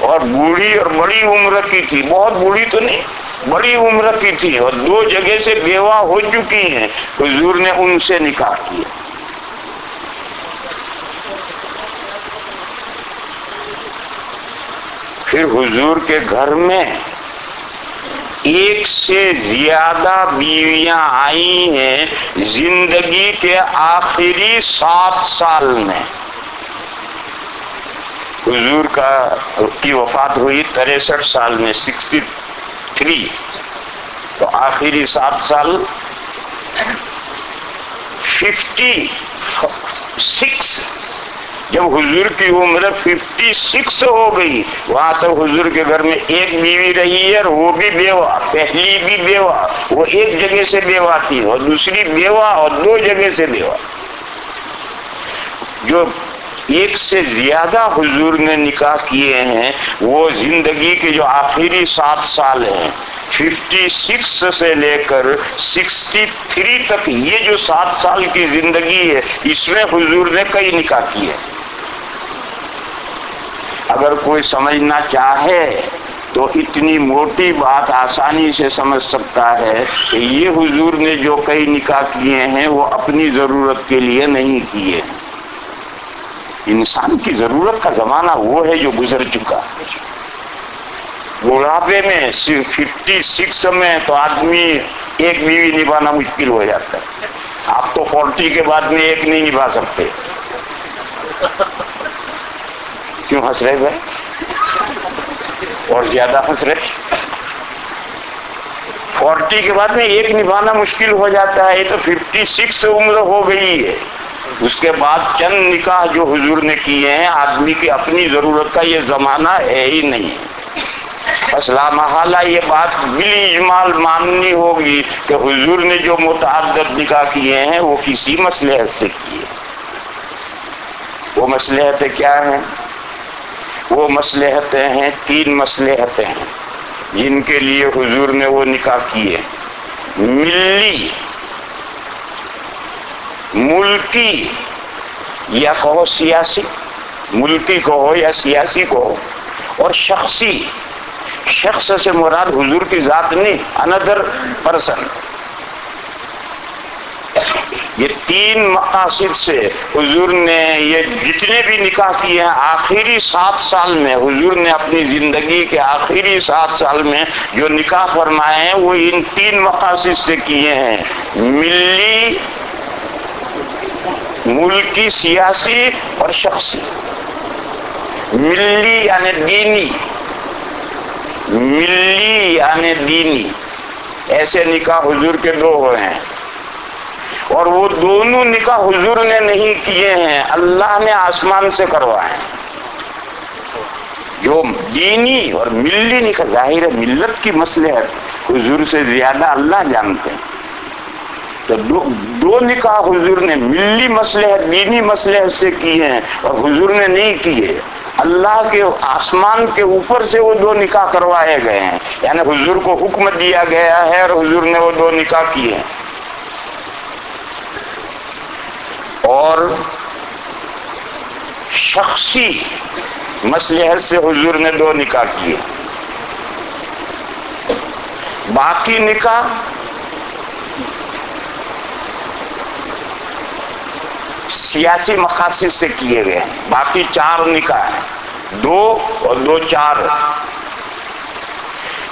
اور بوڑھی اور بڑی عمر کی تھی، بہت بوڑھی تو نہیں، بڑی عمر کی تھی، اور 2 جگہ سے بیوہ ہو چکی ہیں۔ حضور نے ان سے نکاح کیا۔ پھر حضور کے گھر میں 1 سے زیادہ بیویاں آئی ہیں زندگی کے آخری 7 سال میں۔ حضور کی وفات ہوئی 63 سال میں، 63، تو آخری 7 سال 56۔ جب حضور کی عمر 56 ہو گئی، وہاں تک حضور کے گھر میں 1 بیوی رہی ہے، اور وہ بھی بیوہ، پہلی بھی بیوہ، وہ 1 جگہ سے بیوہ تھی، اور دوسری بیوہ اور 2 جگہ سے بیوہ۔ جو 1 سے زیادہ حضور نے نکاح کیے ہیں وہ زندگی کے جو آخری 7 سال ہیں، 56 سے لے کر 63 تک، یہ جو 7 سال کی زندگی ہے، اس میں حضور نے کئی نکاح کیے۔ اگر کوئی سمجھنا چاہے تو اتنی موٹی بات آسانی سے سمجھ سکتا ہے کہ یہ حضور نے جو کئی نکاح کیے ہیں وہ اپنی ضرورت کے لیے نہیں کیے۔ انسان کی ضرورت کا زمانہ وہ ہے جو گزر چکا۔ بڑھاپے میں 56 میں تو آدمی 1 بیوی نبھانا مشکل ہو جاتا ہے۔ آپ تو 40 کے بعد میں 1 نہیں نبھا سکتے۔ کیوں ہنس رہے بھائی؟ اور زیادہ ہنس رہے؟ 40 کے بعد میں 1 نبھانا مشکل ہو جاتا ہے، یہ تو 56 عمر ہو گئی ہے۔ اس کے بعد چند نکاح جو حضور نے کیے ہیں، آدمی کی اپنی ضرورت کا یہ زمانہ ہے ہی نہیں۔ بس لامحالہ یہ بات بالاجمال ماننی ہوگی کہ حضور نے جو متعدد نکاح کیے ہیں وہ کسی مصلحت سے کیے. وہ مصلحتیں کیا ہیں؟ وہ مصلحتیں ہیں، 3 مصلحتیں ہیں جن کے لیے حضور نے وہ نکاح کیے. ملی، ملکی یا کہو سیاسی، ملکی کہو یا سیاسی کہو، اور شخصی. شخص سے مراد حضور کی ذات نہیں، اندر پرسن. یہ 3 مقاصد سے حضور نے یہ جتنے بھی نکاح کیے ہیں آخری 7 سال میں، حضور نے اپنی زندگی کے آخری 7 سال میں جو نکاح فرمائے ہیں وہ ان 3 مقاصد سے کیے ہیں: ملی، ملکی، سیاسی اور شخصی. ملی یعنی دینی، ملی یعنی دینی. ایسے نکاح حضور کے 2 ہوئے ہیں، اور وہ دونوں نکاح حضور نے نہیں کیے ہیں، اللہ نے آسمان سے کروائے. جو دینی اور ملی نکاح، ظاہر ہے ملت کی مصلحت حضور سے زیادہ اللہ جانتے ہیں. تو 2 نکاح حضور نے ملی مصلحت، دینی مصلحت سے کیے ہیں، اور حضور نے نہیں کیے. اللہ کے آسمان کے اوپر سے وہ 2 نکاح کروائے گئے ہیں، یعنی حضور کو حکم دیا گیا ہے اور حضور نے وہ 2 نکاح کیے ہیں. اور شخصی مصلحت سے حضور نے 2 نکاح کیے. باقی نکاح سیاسی مقاصد سے کیے گئے. باقی 4 نکاح ہیں، 2 اور 2 4،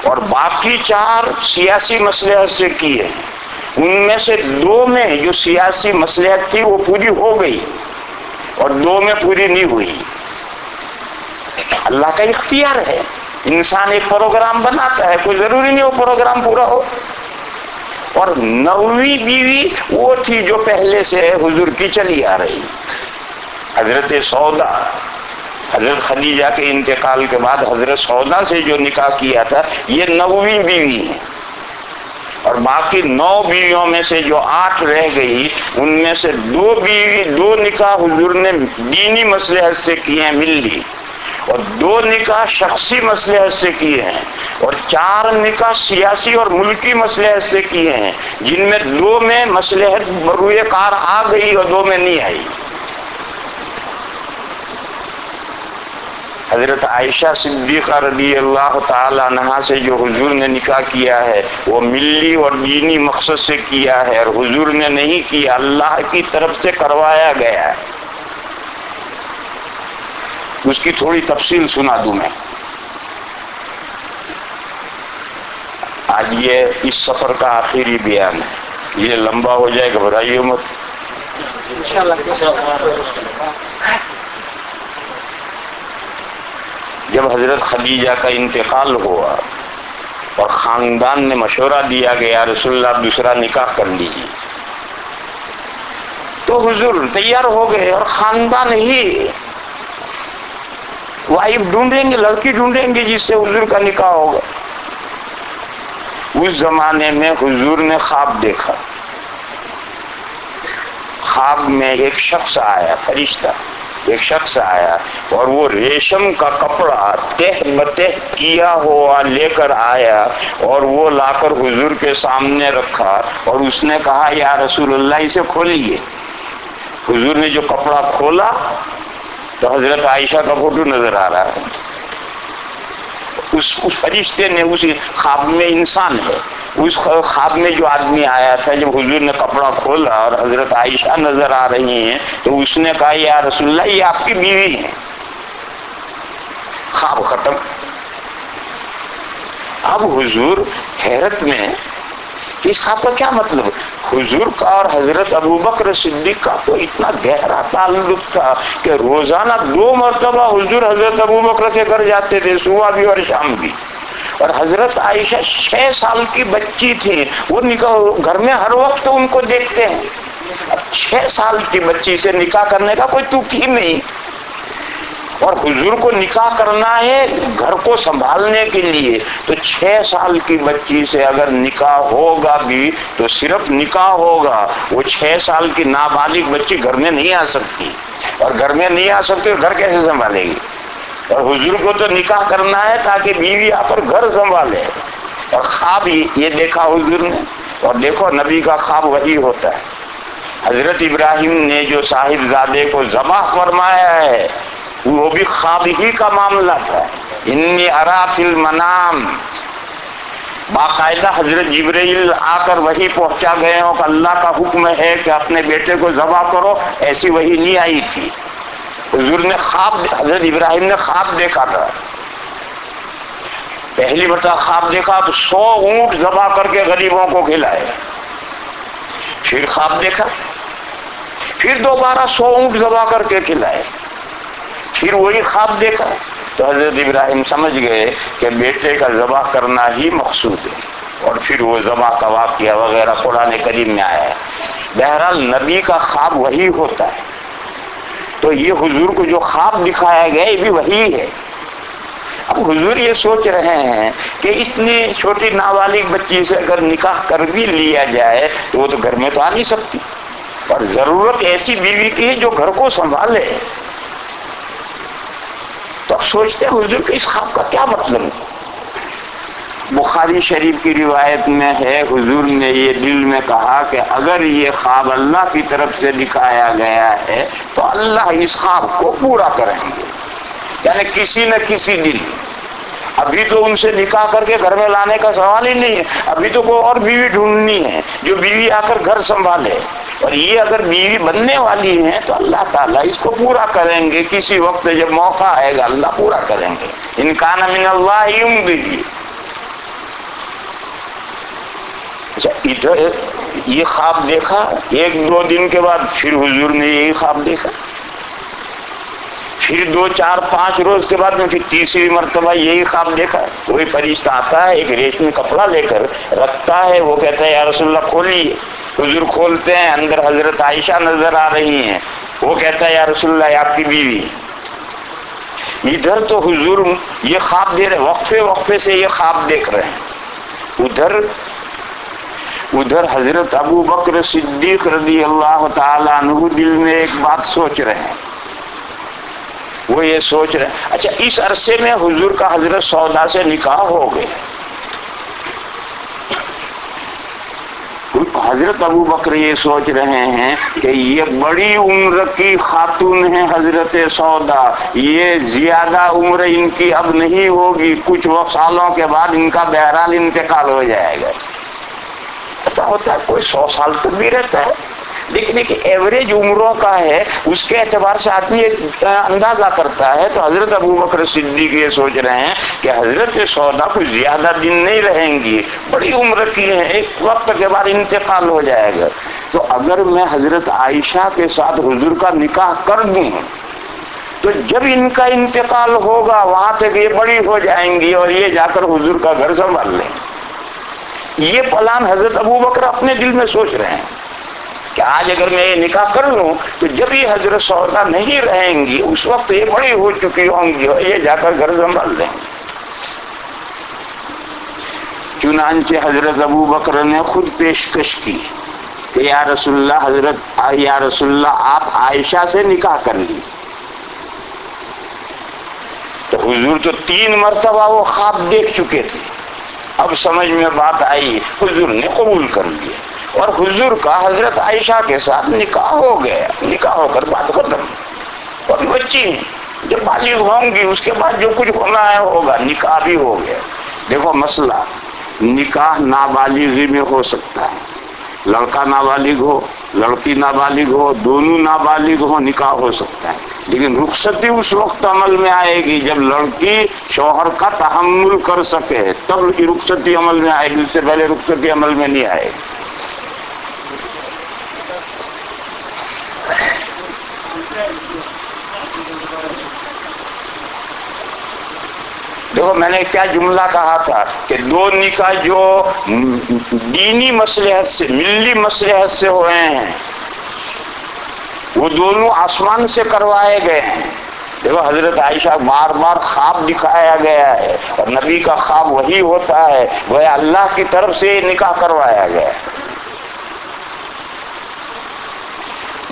اور باقی 4 سیاسی مصلحت سے کیے. ان میں سے 2 میں جو سیاسی مصلحت تھی وہ پوری ہو گئی، اور 2 میں پوری نہیں ہوئی. اللہ کا اختیار ہے. انسان ایک پروگرام بناتا ہے، کوئی ضروری نہیں وہ پروگرام پورا ہو. اور 9ویں بیوی وہ تھی جو پہلے سے حضور کی چلی آ رہی، حضرت سودا. حضرت خدیجہ کے انتقال کے بعد حضرت سودا سے جو نکاح کیا تھا یہ 9ویں بیوی ہے. اور باقی 9 بیویوں میں سے جو 8 رہ گئی ان میں سے 2 نکاح حضور نے دینی مصلحت سے کیے ہیں، ملی، اور 2 نکاح شخصی مصلحت سے کیے ہیں، اور 4 نکاح سیاسی اور ملکی مصلحت سے کیے ہیں، جن میں 2 میں مصلحت بروئے کار آ گئی اور 2 میں نہیں آئی. حضرت عائشہ صدیقہ رضی اللہ تعالی عنہا سے جو حضور نے نکاح کیا ہے وہ ملی اور دینی مقصد سے کیا ہے، اور حضور نے نہیں کیا، اللہ کی طرف سے کروایا گیا ہے. اس کی تھوڑی تفصیل سنا دوں میں. آج یہ اس سفر کا آخری بیان ہے، یہ لمبا ہو جائے، گھبرائیے مت. جب حضرت خدیجہ کا انتقال ہوا اور خاندان نے مشورہ دیا کہ یا رسول اللہ آپ دوسرا نکاح کر لیجیے، تو حضور تیار ہو گئے، اور خاندان ہی وائف ڈھونڈیں گے، لڑکی ڈھونڈیں گے جس سے حضور کا نکاح ہوگا. اس زمانے میں حضور نے خواب دیکھا. خواب میں ایک شخص آیا، فرشتہ ایک شخص آیا، اور وہ ریشم کا کپڑا تہ بتہ کیا ہوا لے کر آیا، اور وہ لا کر حضور کے سامنے رکھا، اور اس نے کہا یا رسول اللہ اسے کھولیے. حضور نے جو کپڑا کھولا تو حضرت عائشہ کا فوٹو نظر آ رہا ہے. اس فرشتے نے، اس خواب میں انسان ہے، اس خواب میں جو آدمی آیا تھا، جب حضور نے کپڑا کھولا اور حضرت عائشہ نظر آ رہی ہیں تو اس نے کہا یا رسول اللہ یہ آپ کی بیوی ہے. خواب ختم. اب حضور حیرت میں اس خواب کا کیا مطلب. حضور کا اور حضرت ابوبکر صدیق کا تو اتنا گہرا تعلق تھا کہ روزانہ 2 مرتبہ حضور حضرت ابوبکر کے گھر جاتے تھے، صبح بھی اور شام بھی. اور حضرت عائشہ 6 سال کی بچی تھی، وہ نکاح گھر میں ہر وقت ان کو دیکھتے ہیں. اب 6 سال کی بچی سے نکاح کرنے کا کوئی تک ہی نہیں. اور حضور کو نکاح کرنا ہے گھر کو سنبھالنے کے لیے، تو 6 سال کی بچی سے اگر نکاح ہوگا بھی تو صرف نکاح ہوگا، وہ 6 سال کی نابالغ بچی گھر میں نہیں آ سکتی، اور گھر میں نہیں آ سکتی گھر کیسے سنبھالے گی؟ اور حضور کو تو نکاح کرنا ہے تاکہ بیوی آ کر گھر سنبھالے، اور خواب یہ دیکھا حضور نے، اور دیکھو نبی کا خواب وہی ہوتا ہے۔ حضرت ابراہیم نے جو صاحبزادے کو ذبح فرمایا ہے وہ بھی خواب ہی کا معاملہ تھا۔ انی ارا فی المنام، باقاعدہ حضرت جبرائیل آ کر وہی پہنچا گئے ہوں کہ اللہ کا حکم ہے کہ اپنے بیٹے کو ذبح کرو، ایسی وہی نہیں آئی تھی۔ حضور نے حضرت ابراہیم نے خواب دیکھا تھا، پہلی مرتبہ خواب دیکھا تو 100 اونٹ ذبح کر کے غریبوں کو کھلائے، پھر خواب دیکھا، پھر دوبارہ 100 اونٹ ذبح کر کے کھلائے، پھر وہی خواب دیکھا، تو حضرت ابراہیم سمجھ گئے کہ بیٹے کا ذبح کرنا ہی مقصود ہے، اور پھر وہ ذبح کا واقعہ وغیرہ قرآن کریم میں آیا ہے۔ بہرحال نبی کا خواب وہی ہوتا ہے، تو یہ حضور کو جو خواب دکھایا گیا یہ بھی وہی ہے۔ اب حضور یہ سوچ رہے ہیں کہ اس نے چھوٹی نابالغ بچی سے اگر نکاح کر بھی لیا جائے تو وہ تو گھر میں تو آ نہیں سکتی، اور ضرورت ایسی بیوی کی ہے جو گھر کو سنبھالے۔ تو اب سوچتے ہیں حضور کے اس خواب کا کیا مطلب ہے؟ بخاری شریف کی روایت میں ہے حضور نے یہ دل میں کہا کہ اگر یہ خواب اللہ کی طرف سے دکھایا گیا ہے تو اللہ اس خواب کو پورا کریں گے، یعنی کسی نہ کسی دن۔ ابھی تو ان سے نکاح کر کے گھر میں لانے کا سوال ہی نہیں ہے، ابھی تو کوئی اور بیوی ڈھونڈنی ہے جو بیوی آ کر گھر سنبھالے، اور یہ اگر بیوی بننے والی ہیں تو اللہ تعالیٰ اس کو پورا کریں گے، کسی وقت جب موقع آئے گا اللہ پورا کریں گے۔ ان کان من اللہ یمضی۔ اچھا، ادھر یہ خواب دیکھا، 1-2 دن کے بعد پھر حضور نے یہی خواب دیکھا، پھر 2-4-5 روز کے بعد میں پھر تیسری مرتبہ یہی خواب دیکھا۔ کوئی فرشتہ آتا ہے ایک ریشمی کپڑا لے کر رکھتا ہے، وہ کہتا ہے یا رسول اللہ کھولیے، حضور کھولتے ہیں، اندر حضرت عائشہ نظر آ رہی ہیں، وہ کہتا ہے یا رسول اللہ آپ کی بیوی۔ ادھر تو حضور یہ خواب دے رہے، وقفے وقفے سے یہ خواب دیکھ رہے ہیں، ادھر حضرت ابو بکر صدیق رضی اللہ تعالیٰ عنہ دل میں ایک بات سوچ رہے ہیں، وہ یہ سوچ رہے ہیں اچھا اس عرصے میں حضور کا حضرت سودا سے نکاح ہو گئے، حضرت ابو بکر یہ سوچ رہے ہیں کہ یہ بڑی عمر کی خاتون ہے حضرت سودا، یہ زیادہ عمر ان کی اب نہیں ہوگی، کچھ سالوں کے بعد ان کا بہرحال انتقال ہو جائے گا۔ ایسا ہوتا ہے کوئی 100 سال تک بھی رہتا ہے، لیکن ایک ایوریج عمروں کا ہے، اس کے اعتبار سے آدمی اندازہ کرتا ہے۔ تو حضرت ابو بکر صدیق یہ سوچ رہے ہیں کہ حضرت سودا کچھ زیادہ دن نہیں رہیں گی، بڑی عمر کی ہے، ایک وقت کے بعد انتقال ہو جائے گا، تو اگر میں حضرت عائشہ کے ساتھ حضور کا نکاح کر دوں تو جب ان کا انتقال ہوگا وہاں تک یہ بڑی ہو جائیں گی اور یہ جا کر حضور کا گھر سنبھال لیں۔ یہ پلان حضرت ابو بکر اپنے دل میں سوچ رہے ہیں کہ آج اگر میں یہ نکاح کر لوں تو جب یہ حضرت سودا نہیں رہیں گی اس وقت یہ بڑی ہو چکی ہوں گی اور یہ جا کر گھر سنبھال لیں گے۔ چنانچہ حضرت ابو بکر نے خود پیشکش کی کہ یا رسول اللہ آپ عائشہ سے نکاح کر لی۔ تو حضور تو 3 مرتبہ وہ خواب دیکھ چکے تھے، اب سمجھ میں بات آئی، حضور نے قبول کر لیا اور حضور کا حضرت عائشہ کے ساتھ نکاح ہو گیا، نکاح ہو کر بات ختم، اور بچی جب بالغ ہوں گی اس کے بعد جو کچھ ہونا ہے ہوگا، نکاح بھی ہو گیا۔ دیکھو مسئلہ نکاح نابالغی میں ہو سکتا ہے، لڑکا نابالغ ہو لڑکی نابالغ ہو، دونوں نابالغ ہو، نکاح ہو سکتا ہے، لیکن رخصتی اس وقت عمل میں آئے گی جب لڑکی شوہر کا تحمل کر سکے، تب رخصتی عمل میں آئے گی، اس سے پہلے رخصتی عمل میں نہیں آئے گی۔ دیکھو میں نے کیا جملہ کہا تھا کہ 2 نکاح جو دینی مصلحت سے، ملی مصلحت سے ہوئے ہیں، وہ دونوں آسمان سے کروائے گئے ہیں، دیکھو حضرت عائشہ بار بار خواب دکھایا گیا ہے، اور نبی کا خواب وہی ہوتا ہے، وہ اللہ کی طرف سے نکاح کروایا گیا ہے۔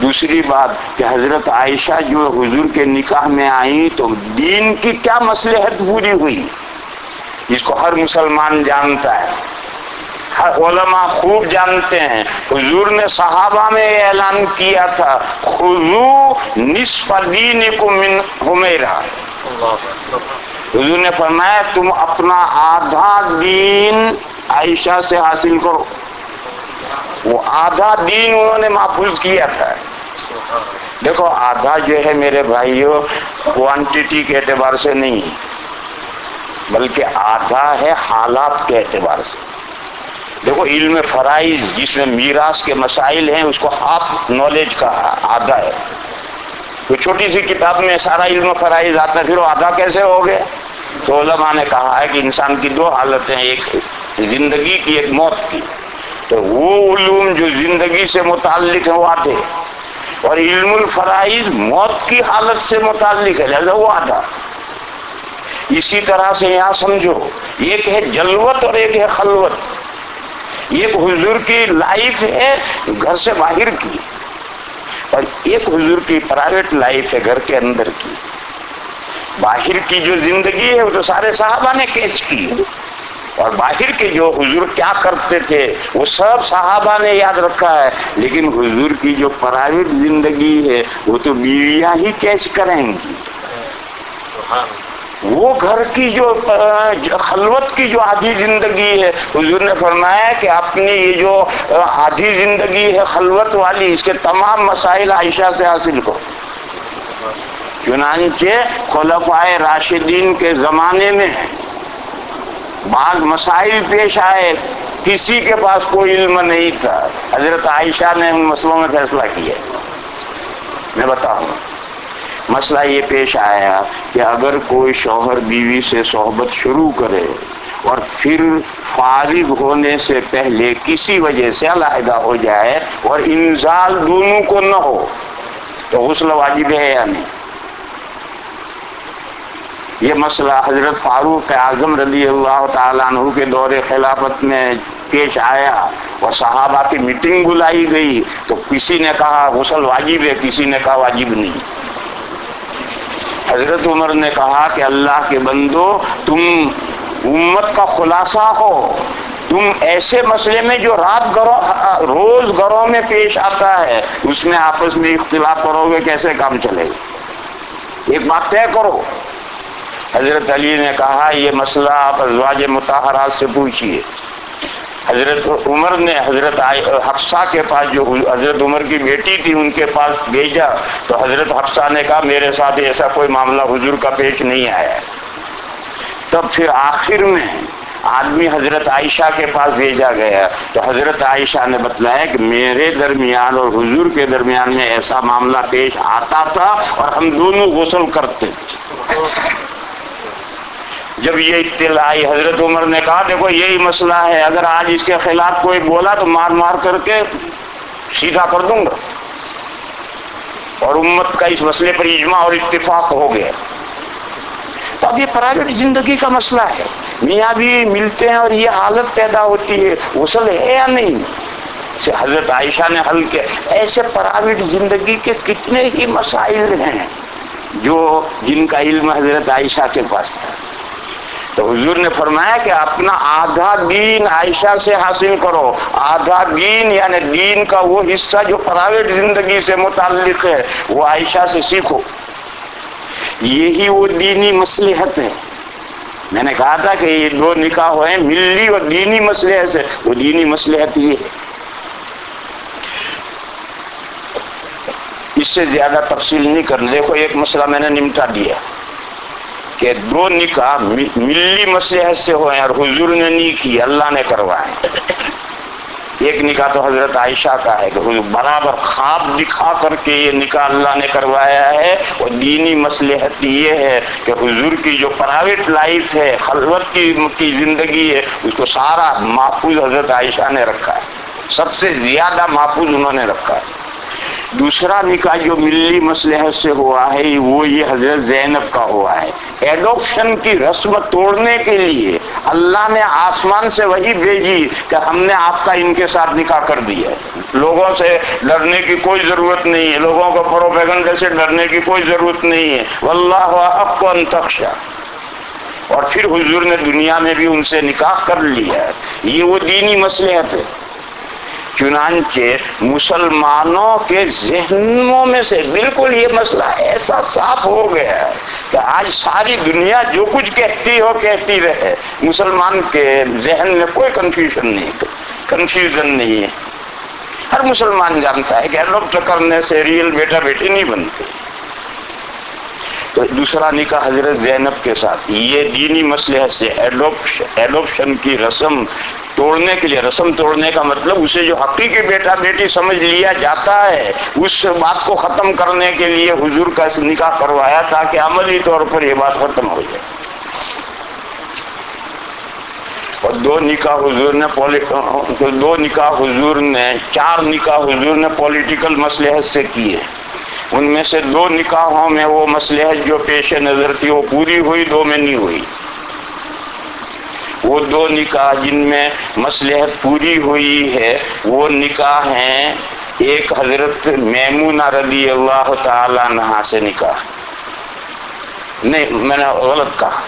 دوسری بات کہ حضرت عائشہ جو حضور کے نکاح میں آئیں تو دین کی کیا مصلحت پوری ہوئی، جس کو ہر مسلمان جانتا ہے، ہر علماء خوب جانتے ہیں۔ حضور نے صحابہ میں یہ اعلان کیا تھا، خذوا نصف دینکم من حمیرہ، حضور نے فرمایا تم اپنا آدھا دین عائشہ سے حاصل کرو۔ وہ آدھا دین انہوں نے محفوظ کیا تھا۔ دیکھو آدھا جو ہے میرے بھائیوں کوانٹیٹی کے اعتبار سے نہیں، بلکہ آدھا ہے حالات کے اعتبار سے۔ دیکھو علم فرائض جس میں میراث کے مسائل ہیں اس کو ہاف نالج کا آدھا ہے، تو چھوٹی سی کتاب میں سارا علم فرائض آتا ہے، پھر وہ آدھا کیسے ہو گیا؟ تو علماء نے کہا ہے کہ انسان کی دو حالتیں ہیں، ایک زندگی کی ایک موت کی، تو وہ علوم جو زندگی سے متعلق ہیں وہ آدھے، اور علم الفرائض موت کی حالت سے متعلق ہے، لہذا وہ آدھا۔ اسی طرح سے یہاں سمجھو، ایک ہے جلوت اور ایک ہے خلوت، ایک حضور کی لائف ہے گھر سے باہر کی، اور ایک حضور کی پرائیویٹ لائف ہے گھر کے اندر کی۔ باہر کی جو زندگی ہے وہ تو سارے صحابہ نے کیچ کی، اور باہر کے جو حضور کیا کرتے تھے وہ سب صحابہ نے یاد رکھا ہے، لیکن حضور کی جو پرائیویٹ زندگی ہے وہ تو بیویاں ہی کیچ کریں گی۔ وہ گھر کی جو خلوت کی جو آدھی زندگی ہے، حضور نے فرمایا کہ اپنی یہ جو آدھی زندگی ہے خلوت والی، اس کے تمام مسائل عائشہ سے حاصل کرو۔ چنانچہ خلفائے راشدین کے زمانے میں بعض مسائل پیش آئے، کسی کے پاس کوئی علم نہیں تھا، حضرت عائشہ نے ان مسئلوں میں فیصلہ کیا۔ میں بتاؤں، مسئلہ یہ پیش آیا کہ اگر کوئی شوہر بیوی سے صحبت شروع کرے اور پھر فارغ ہونے سے پہلے کسی وجہ سے علیحدہ ہو جائے اور انزال دونوں کو نہ ہو تو غسل واجب ہے یا نہیں؟ یہ مسئلہ حضرت فاروق اعظم رضی اللہ تعالیٰ عنہ کے دور خلافت میں پیش آیا، اور صحابہ کی میٹنگ بلائی گئی، تو کسی نے کہا غسل واجب ہے، کسی نے کہا واجب نہیں۔ حضرت عمر نے کہا کہ اللہ کے بندو، تم امت کا خلاصہ ہو، تم ایسے مسئلے میں جو روز گھروں میں پیش آتا ہے اس میں آپس میں اختلاف کرو گے، کیسے کام چلے گا؟ ایک بات طے کرو۔ حضرت علی نے کہا یہ مسئلہ آپ ازواج مطہرات سے پوچھیے۔ حضرت عمر نے حضرت حفصہ کے پاس، جو حضرت عمر کی بیٹی تھی، ان کے پاس بھیجا، تو حضرت حفصہ نے کہا میرے ساتھ ایسا کوئی معاملہ حضور کا پیش نہیں آیا ہے۔ تب پھر آخر میں آدمی حضرت عائشہ کے پاس بھیجا گیا، تو حضرت عائشہ نے بتلایا کہ میرے درمیان اور حضور کے درمیان میں ایسا معاملہ پیش آتا تھا اور ہم دونوں غسل کرتے تھے۔ جب یہ اطلاع آئی، حضرت عمر نے کہا دیکھو یہی مسئلہ ہے، اگر آج اس کے خلاف کوئی بولا تو مار مار کر کے سیدھا کر دوں گا، اور امت کا اس مسئلے پر اجماع اور اتفاق ہو گیا۔ تو اب یہ پرائیویٹ زندگی کا مسئلہ ہے، میاں بھی ملتے ہیں اور یہ حالت پیدا ہوتی ہے، غسل ہے یا نہیں، سے حضرت عائشہ نے حل کیا۔ ایسے پرائیویٹ زندگی کے کتنے ہی مسائل ہیں جن کا علم حضرت عائشہ کے پاس تھا۔ تو حضور نے فرمایا کہ اپنا آدھا دین عائشہ سے حاصل کرو، آدھا دین یعنی دین کا وہ حصہ جو پرائیویٹ زندگی سے متعلق ہے وہ عائشہ سے سیکھو۔ یہی وہ دینی مصلحت ہے۔ میں نے کہا تھا کہ یہ دو نکاح ہوئے ہیں ملی اور دینی مصلحت سے، وہ دینی مصلحت یہ ہے۔ اس سے زیادہ تفصیل نہیں کرنا، دیکھو ایک مسئلہ میں نے نمٹا دیا کہ دو نکاح ملی مصلحت سے ہوئے اور حضور نے نہیں کی، اللہ نے کروائے۔ ایک نکاح تو حضرت عائشہ کا ہے کہ حضور برابر خواب دکھا کر کے یہ نکاح اللہ نے کروایا ہے، اور دینی مصلحت یہ ہے کہ حضور کی جو پرائیویٹ لائف ہے، خلوت کی زندگی ہے، اس کو سارا محفوظ حضرت عائشہ نے رکھا ہے، سب سے زیادہ محفوظ انہوں نے رکھا ہے۔ دوسرا نکاح جو ملی مصلحت سے ہوا ہے وہ یہ حضرت زینب کا ہوا ہے. ایڈopشن کی رسم توڑنے کے لیے اللہ نے آسمان سے وحی بھیجی کہ ہم نے آپ کا ان کے ساتھ نکاح کر دیا ہے. لوگوں سے ڈرنے کی کوئی ضرورت نہیں ہے, لوگوں کو پروپیگنڈے سے ڈرنے کی کوئی ضرورت نہیں ہے. واللہ احق ان تخشى. اور پھر حضور نے دنیا میں بھی ان سے نکاح کر لیا ہے. یہ وہ دینی مصلحت ہے. چنانچہ مسلمانوں کے ذہنوں میں سے بالکل یہ مسئلہ ایسا صاف ہو گیا ہے کہ آج ساری دنیا جو کچھ کہتی ہو کہتی رہے, مسلمان کے ذہن میں کوئی کنفیوژن نہیں ہے. ہر مسلمان جانتا ہے کہ اڈاپٹ کرنے سے ریئل بیٹا بیٹی نہیں بنتے. تو دوسرا نکاح حضرت زینب کے ساتھ یہ دینی مصلحت سے ایڈopشن کی رسم توڑنے کے لیے. رسم توڑنے کا مطلب اسے جو حقیقی بیٹا بیٹی سمجھ لیا جاتا ہے اس بات کو ختم کرنے کے لیے حضور کا نکاح کروایا تاکہ عملی طور پر یہ بات ختم ہو جائے. اور چار نکاح حضور نے پولیٹیکل مصلحت سے کیے. ان میں سے 2 نکاحوں میں وہ مصلحت جو پیش نظر تھی وہ پوری ہوئی, 2 میں نہیں ہوئی. وہ 2 نکاح جن میں مصلحت پوری ہوئی ہے وہ نکاح ہیں, ایک حضرت میمونہ رضی اللہ تعالی عنہا سے نکاح, نہیں میں نے غلط کہا,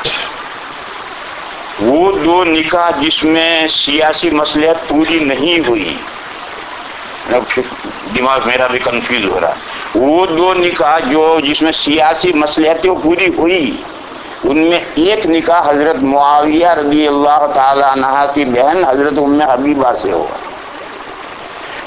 وہ 2 نکاح جس میں سیاسی مصلحت پوری نہیں ہوئی, دماغ میرا بھی کنفیوز ہو رہا. وہ 2 نکاح جو جس میں سیاسی مصلحتیں پوری ہوئی ان میں ایک نکاح حضرت معاویہ رضی اللہ تعالی عنہ کی بہن حضرت ام حبیبہ سے ہوا,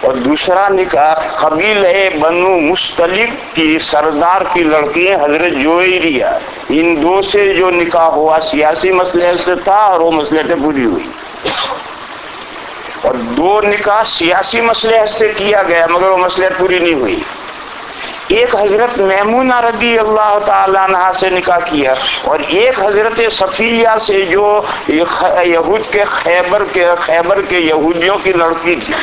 اور دوسرا نکاح قبیلہ بنو مستلق کی سردار کی لڑکی حضرت جویریہ. ان 2 سے جو نکاح ہوا سیاسی مصلحت سے تھا اور وہ مصلحتیں پوری ہوئی. اور 2 نکاح سیاسی مصلحت سے کیا گیا مگر وہ مصلحت پوری نہیں ہوئی. ایک حضرت میمونہ رضی اللہ تعالی عنہ سے نکاح کیا اور ایک حضرت صفیہ سے جو یہود کے خیبر کے یہودیوں کی لڑکی تھی.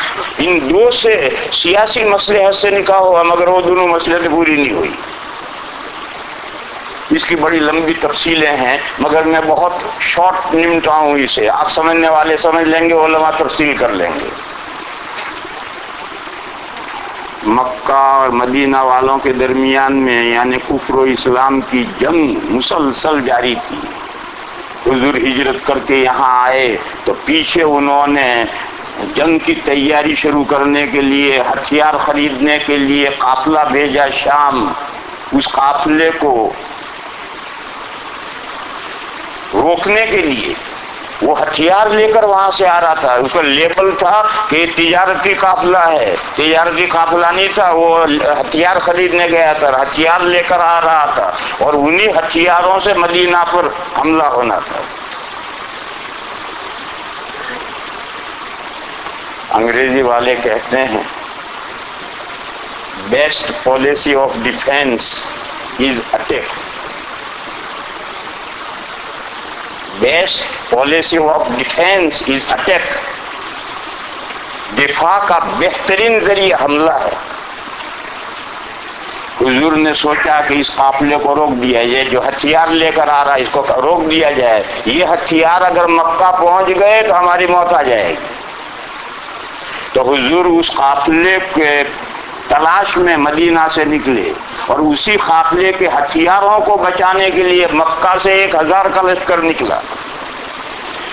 ان 2 سے سیاسی مصلحت سے نکاح ہوا مگر وہ دونوں مصلحتیں پوری نہیں ہوئی. اس کی بڑی لمبی تفصیلیں ہیں مگر میں بہت شارٹ نمٹا ہوں اسے. آپ سمجھنے والے سمجھ لیں گے, علماء تفصیل کر لیں گے. مکہ اور مدینہ والوں کے درمیان میں یعنی کفر و اسلام کی جنگ مسلسل جاری تھی. حضور ہجرت کر کے یہاں آئے تو پیچھے انہوں نے جنگ کی تیاری شروع کرنے کے لیے ہتھیار خریدنے کے لیے قافلہ بھیجا شام. اس قافلے کو روکنے کے لیے وہ ہتھیار لے کر وہاں سے آ رہا تھا. اس کا لیبل تھا کہ تجارتی قافلہ ہے, تجارتی قافلہ نہیں تھا, وہ ہتھیار خریدنے گیا تھا, ہتھیار لے کر آ رہا تھا اور انہی ہتھیاروں سے مدینہ پر حملہ ہونا تھا. انگریزی والے کہتے ہیں best policy of defence is attack. Best policy of defence is attack. دفاع کا بہترین ذریعہ حملہ ہے. حضور نے سوچا کہ اس قافلے کو روک دیا جائے, جو ہتھیار لے کر آ رہا ہے اس کو روک دیا جائے. یہ ہتھیار اگر مکہ پہنچ گئے تو ہماری موت آ جائے گی. تو حضور اس قافلے کے تلاش میں مدینہ سے نکلے اور اسی قافلے کے ہتھیاروں کو بچانے کے لیے مکہ سے 1000 کا لشکر نکلا.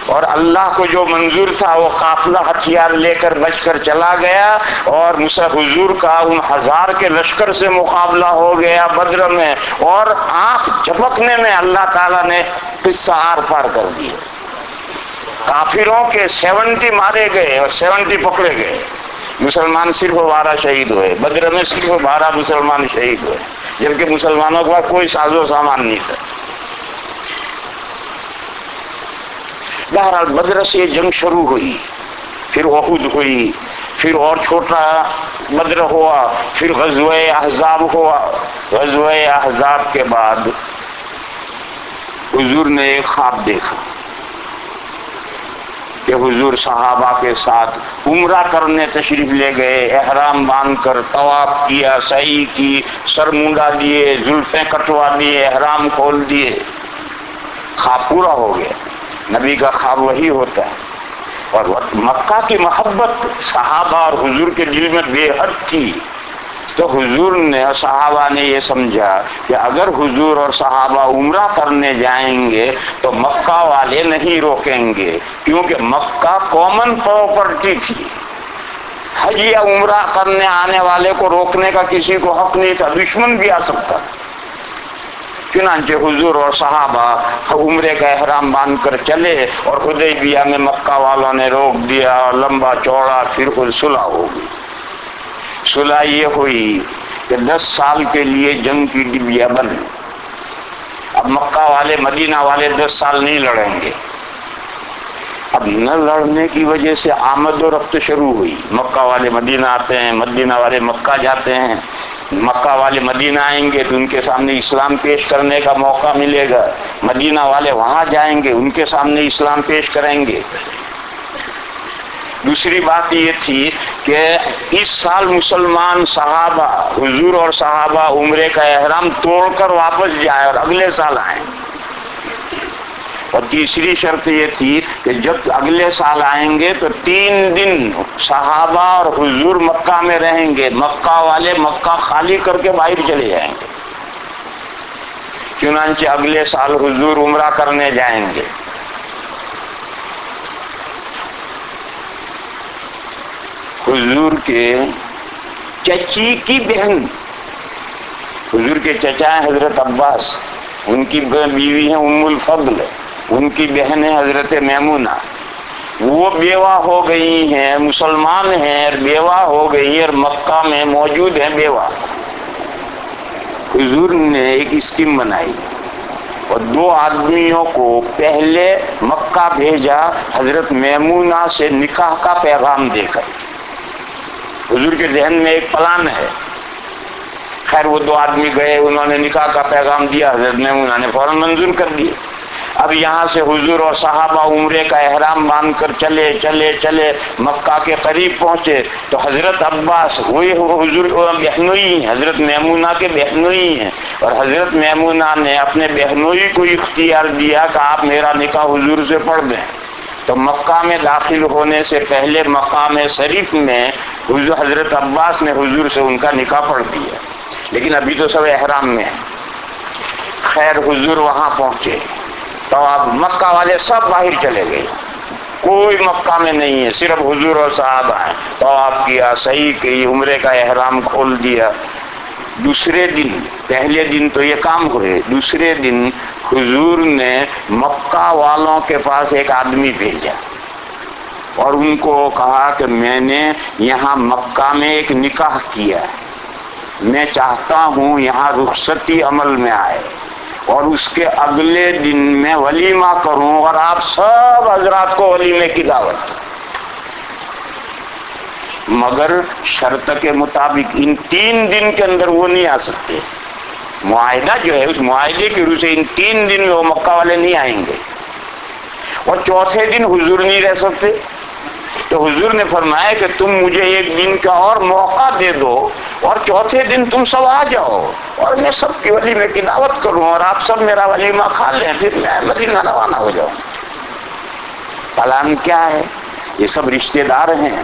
اور اللہ کو جو منظور تھا وہ قافلہ ہتھیار لے کر بچ کر چلا گیا اور حضور کا ان 1000 کے لشکر سے مقابلہ ہو گیا بدر میں. اور آنکھ جھپکنے میں اللہ تعالیٰ نے قصہ آر پار کر دیا. کافروں کے 70 مارے گئے اور 70 پکڑے گئے. مسلمان صرف 12 شہید ہوئے. بدر میں صرف 12 مسلمان شہید ہوئے جبکہ مسلمانوں کے پاس کوئی ساز و سامان نہیں تھا. بہرحال بدر سے یہ جنگ شروع ہوئی, پھر احد ہوئی, پھر اور چھوٹا بدر ہوا, پھر غزوہ احزاب ہوا. غزوہ احزاب کے بعد حضور نے ایک خواب دیکھا کہ حضور صحابہ کے ساتھ عمرہ کرنے تشریف لے گئے، احرام باندھ کر طواف کیا، سعی کی، سر منڈا دیے، زلفیں کٹوا دیے، احرام کھول دیے، خواب پورا ہو گیا۔ نبی کا خواب وہی ہوتا ہے۔ اور مکہ کی محبت صحابہ اور حضور کے دل میں بے حد تھی، تو حضور نے اور صحابہ نے یہ سمجھا کہ اگر حضور اور صحابہ عمرہ کرنے جائیں گے تو مکہ والے نہیں روکیں گے، کیونکہ مکہ کامن پراپرٹی تھی۔ حج یا عمرہ کرنے آنے والے کو روکنے کا کسی کو حق نہیں تھا، دشمن بھی آ سکتا۔ چنانچہ حضور اور صحابہ عمرے کا احرام باندھ کر چلے اور حدیبیہ میں مکہ والوں نے روک دیا، اور لمبا چوڑا پھر کوئی صلح ہو گئی۔ صلح یہ ہوئی کہ 10 سال کے لیے جنگ کی ڈبیا بند۔ اب مکہ والے مدینہ والے 10 سال نہیں لڑیں گے۔ اب نہ لڑنے کی وجہ سے آمد و رفت شروع ہوئی، مکہ والے مدینہ آتے ہیں، مدینہ والے مکہ جاتے ہیں، مکہ والے مدینہ آئیں گے تو ان کے سامنے اسلام پیش کرنے کا موقع ملے گا، مدینہ والے وہاں جائیں گے ان کے سامنے اسلام پیش کریں گے۔ دوسری بات یہ تھی کہ اس سال مسلمان صحابہ، حضور اور صحابہ عمرے کا احرام توڑ کر واپس جائیں اور اگلے سال آئیں۔ اور تیسری شرط یہ تھی کہ جب اگلے سال آئیں گے تو 3 دن صحابہ اور حضور مکہ میں رہیں گے، مکہ والے مکہ خالی کر کے باہر چلے جائیں گے۔ چنانچہ اگلے سال حضور عمرہ کرنے جائیں گے۔ حضور کے چچی کی بہن، حضور کے چچا ہیں حضرت عباس، ان کی بیوی ہیں ام الفضل، ان کی بہن ہے حضرت میمونہ، وہ بیوہ ہو گئی ہیں، مسلمان ہیں، بیوہ ہو گئی ہیں اور مکہ میں موجود ہیں بیوہ۔ حضور نے ایک اسکیم بنائی اور 2 آدمیوں کو پہلے مکہ بھیجا حضرت میمونہ سے نکاح کا پیغام دے کر۔ حضور کے ذہن میں ایک پلان ہے۔ خیر وہ 2 آدمی گئے، انہوں نے نکاح کا پیغام دیا، حضرت میمونہ نے فوراً منظور کر دیا۔ اب یہاں سے حضور اور صحابہ عمرے کا احرام باندھ کر چلے مکہ کے قریب پہنچے تو حضرت عباس وہی حضور بہنوئی ہیں، حضرت میمونہ کے بہنوئی ہیں، اور حضرت میمونہ نے اپنے بہنوئی کو اختیار دیا کہ آپ میرا نکاح حضور سے پڑھ دیں۔ تو مکہ میں داخل ہونے سے پہلے مقام شریف میں حضرت عباس نے حضور سے ان کا نکاح پڑھ دیا، لیکن ابھی تو سب احرام میں ہیں۔ خیر حضور وہاں پہنچے تو اب مکہ والے سب باہر چلے گئے، کوئی مکہ میں نہیں ہے، صرف حضور اور صحابہ ہیں۔ تو آپ کیا، صحیح کی، عمرے کا احرام کھول دیا۔ دوسرے دن، پہلے دن تو یہ کام ہوئے، دوسرے دن حضور نے مکہ والوں کے پاس ایک آدمی بھیجا اور ان کو کہا کہ میں نے یہاں مکہ میں ایک نکاح کیا ہے، میں چاہتا ہوں یہاں رخصتی عمل میں آئے اور اس کے اگلے دن میں ولیمہ کروں اور آپ سب حضرات کو ولیمے کی دعوت۔ مگر شرط کے مطابق ان 3 دن کے اندر وہ نہیں آ سکتے۔ معاہدہ جو ہے، اس معاہدے کی روح سے ان 3 دن میں وہ مکہ والے نہیں آئیں گے، اور چوتھے دن حضور نہیں رہ سکتے۔ تو حضور نے فرمایا کہ تم مجھے 1 دن کا اور موقع دے دو اور چوتھے دن تم سب آ جاؤ اور میں سب کی ولیمے کی دعوت کروں اور آپ سب میرا ولیمہ کھا لیں، پھر میں مدینہ روانہ ہو جاؤں۔ پلان کیا ہے؟ یہ سب رشتہ دار ہیں،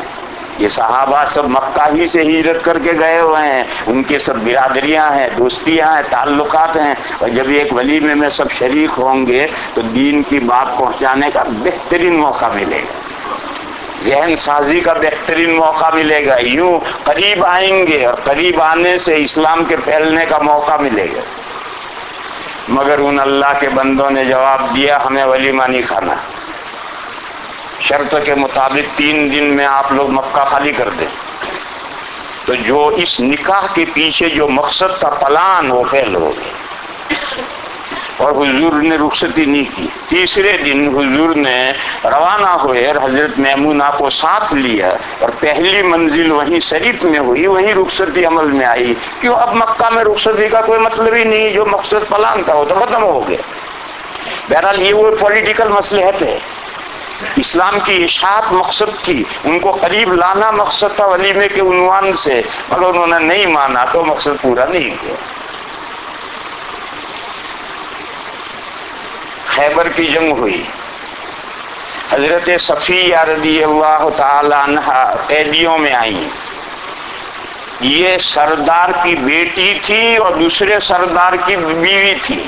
یہ صحابہ سب مکہ ہی سے ہجرت کر کے گئے ہوئے ہیں، ان کے سب برادریاں ہیں، دوستیاں ہیں، تعلقات ہیں، اور جب ایک ولیمے میں سب شریک ہوں گے تو دین کی بات پہنچانے کا بہترین موقع ملے گا، ذہن سازی کا بہترین موقع ملے گا، یوں قریب آئیں گے اور قریب آنے سے اسلام کے پھیلنے کا موقع ملے گا۔ مگر ان اللہ کے بندوں نے جواب دیا ہمیں ولیمہ نہیں کھانا، شرط کے مطابق 3 دن میں آپ لوگ مکہ خالی کر دیں۔ تو جو اس نکاح کے پیچھے جو مقصد تھا، پلان، وہ فیل ہو گیا اور حضور نے رخصتی نہیں کی۔ تیسرے دن حضور نے روانہ ہوئے اور حضرت میمونہ کو ساتھ لیا اور پہلی منزل وہیں شریف میں ہوئی، وہیں رخصتی عمل میں آئی۔ کیوں؟ اب مکہ میں رخصتی کا کوئی مطلب ہی نہیں، جو مقصد پلان تھا وہ تو ختم ہو گیا۔ بہرحال یہ وہ پولیٹیکل مصلحت ہے، اسلام کی اشاعت مقصد تھی، ان کو قریب لانا مقصد تھا ولیمے کے عنوان سے، مگر انہوں نے نہیں مانا تو مقصد پورا نہیں کیا۔ خیبر کی جنگ ہوئی، حضرت صفیہ رضی اللہ تعالی عنہا قیدیوں میں آئیں۔ یہ سردار کی بیٹی تھی اور دوسرے سردار کی بیوی تھی،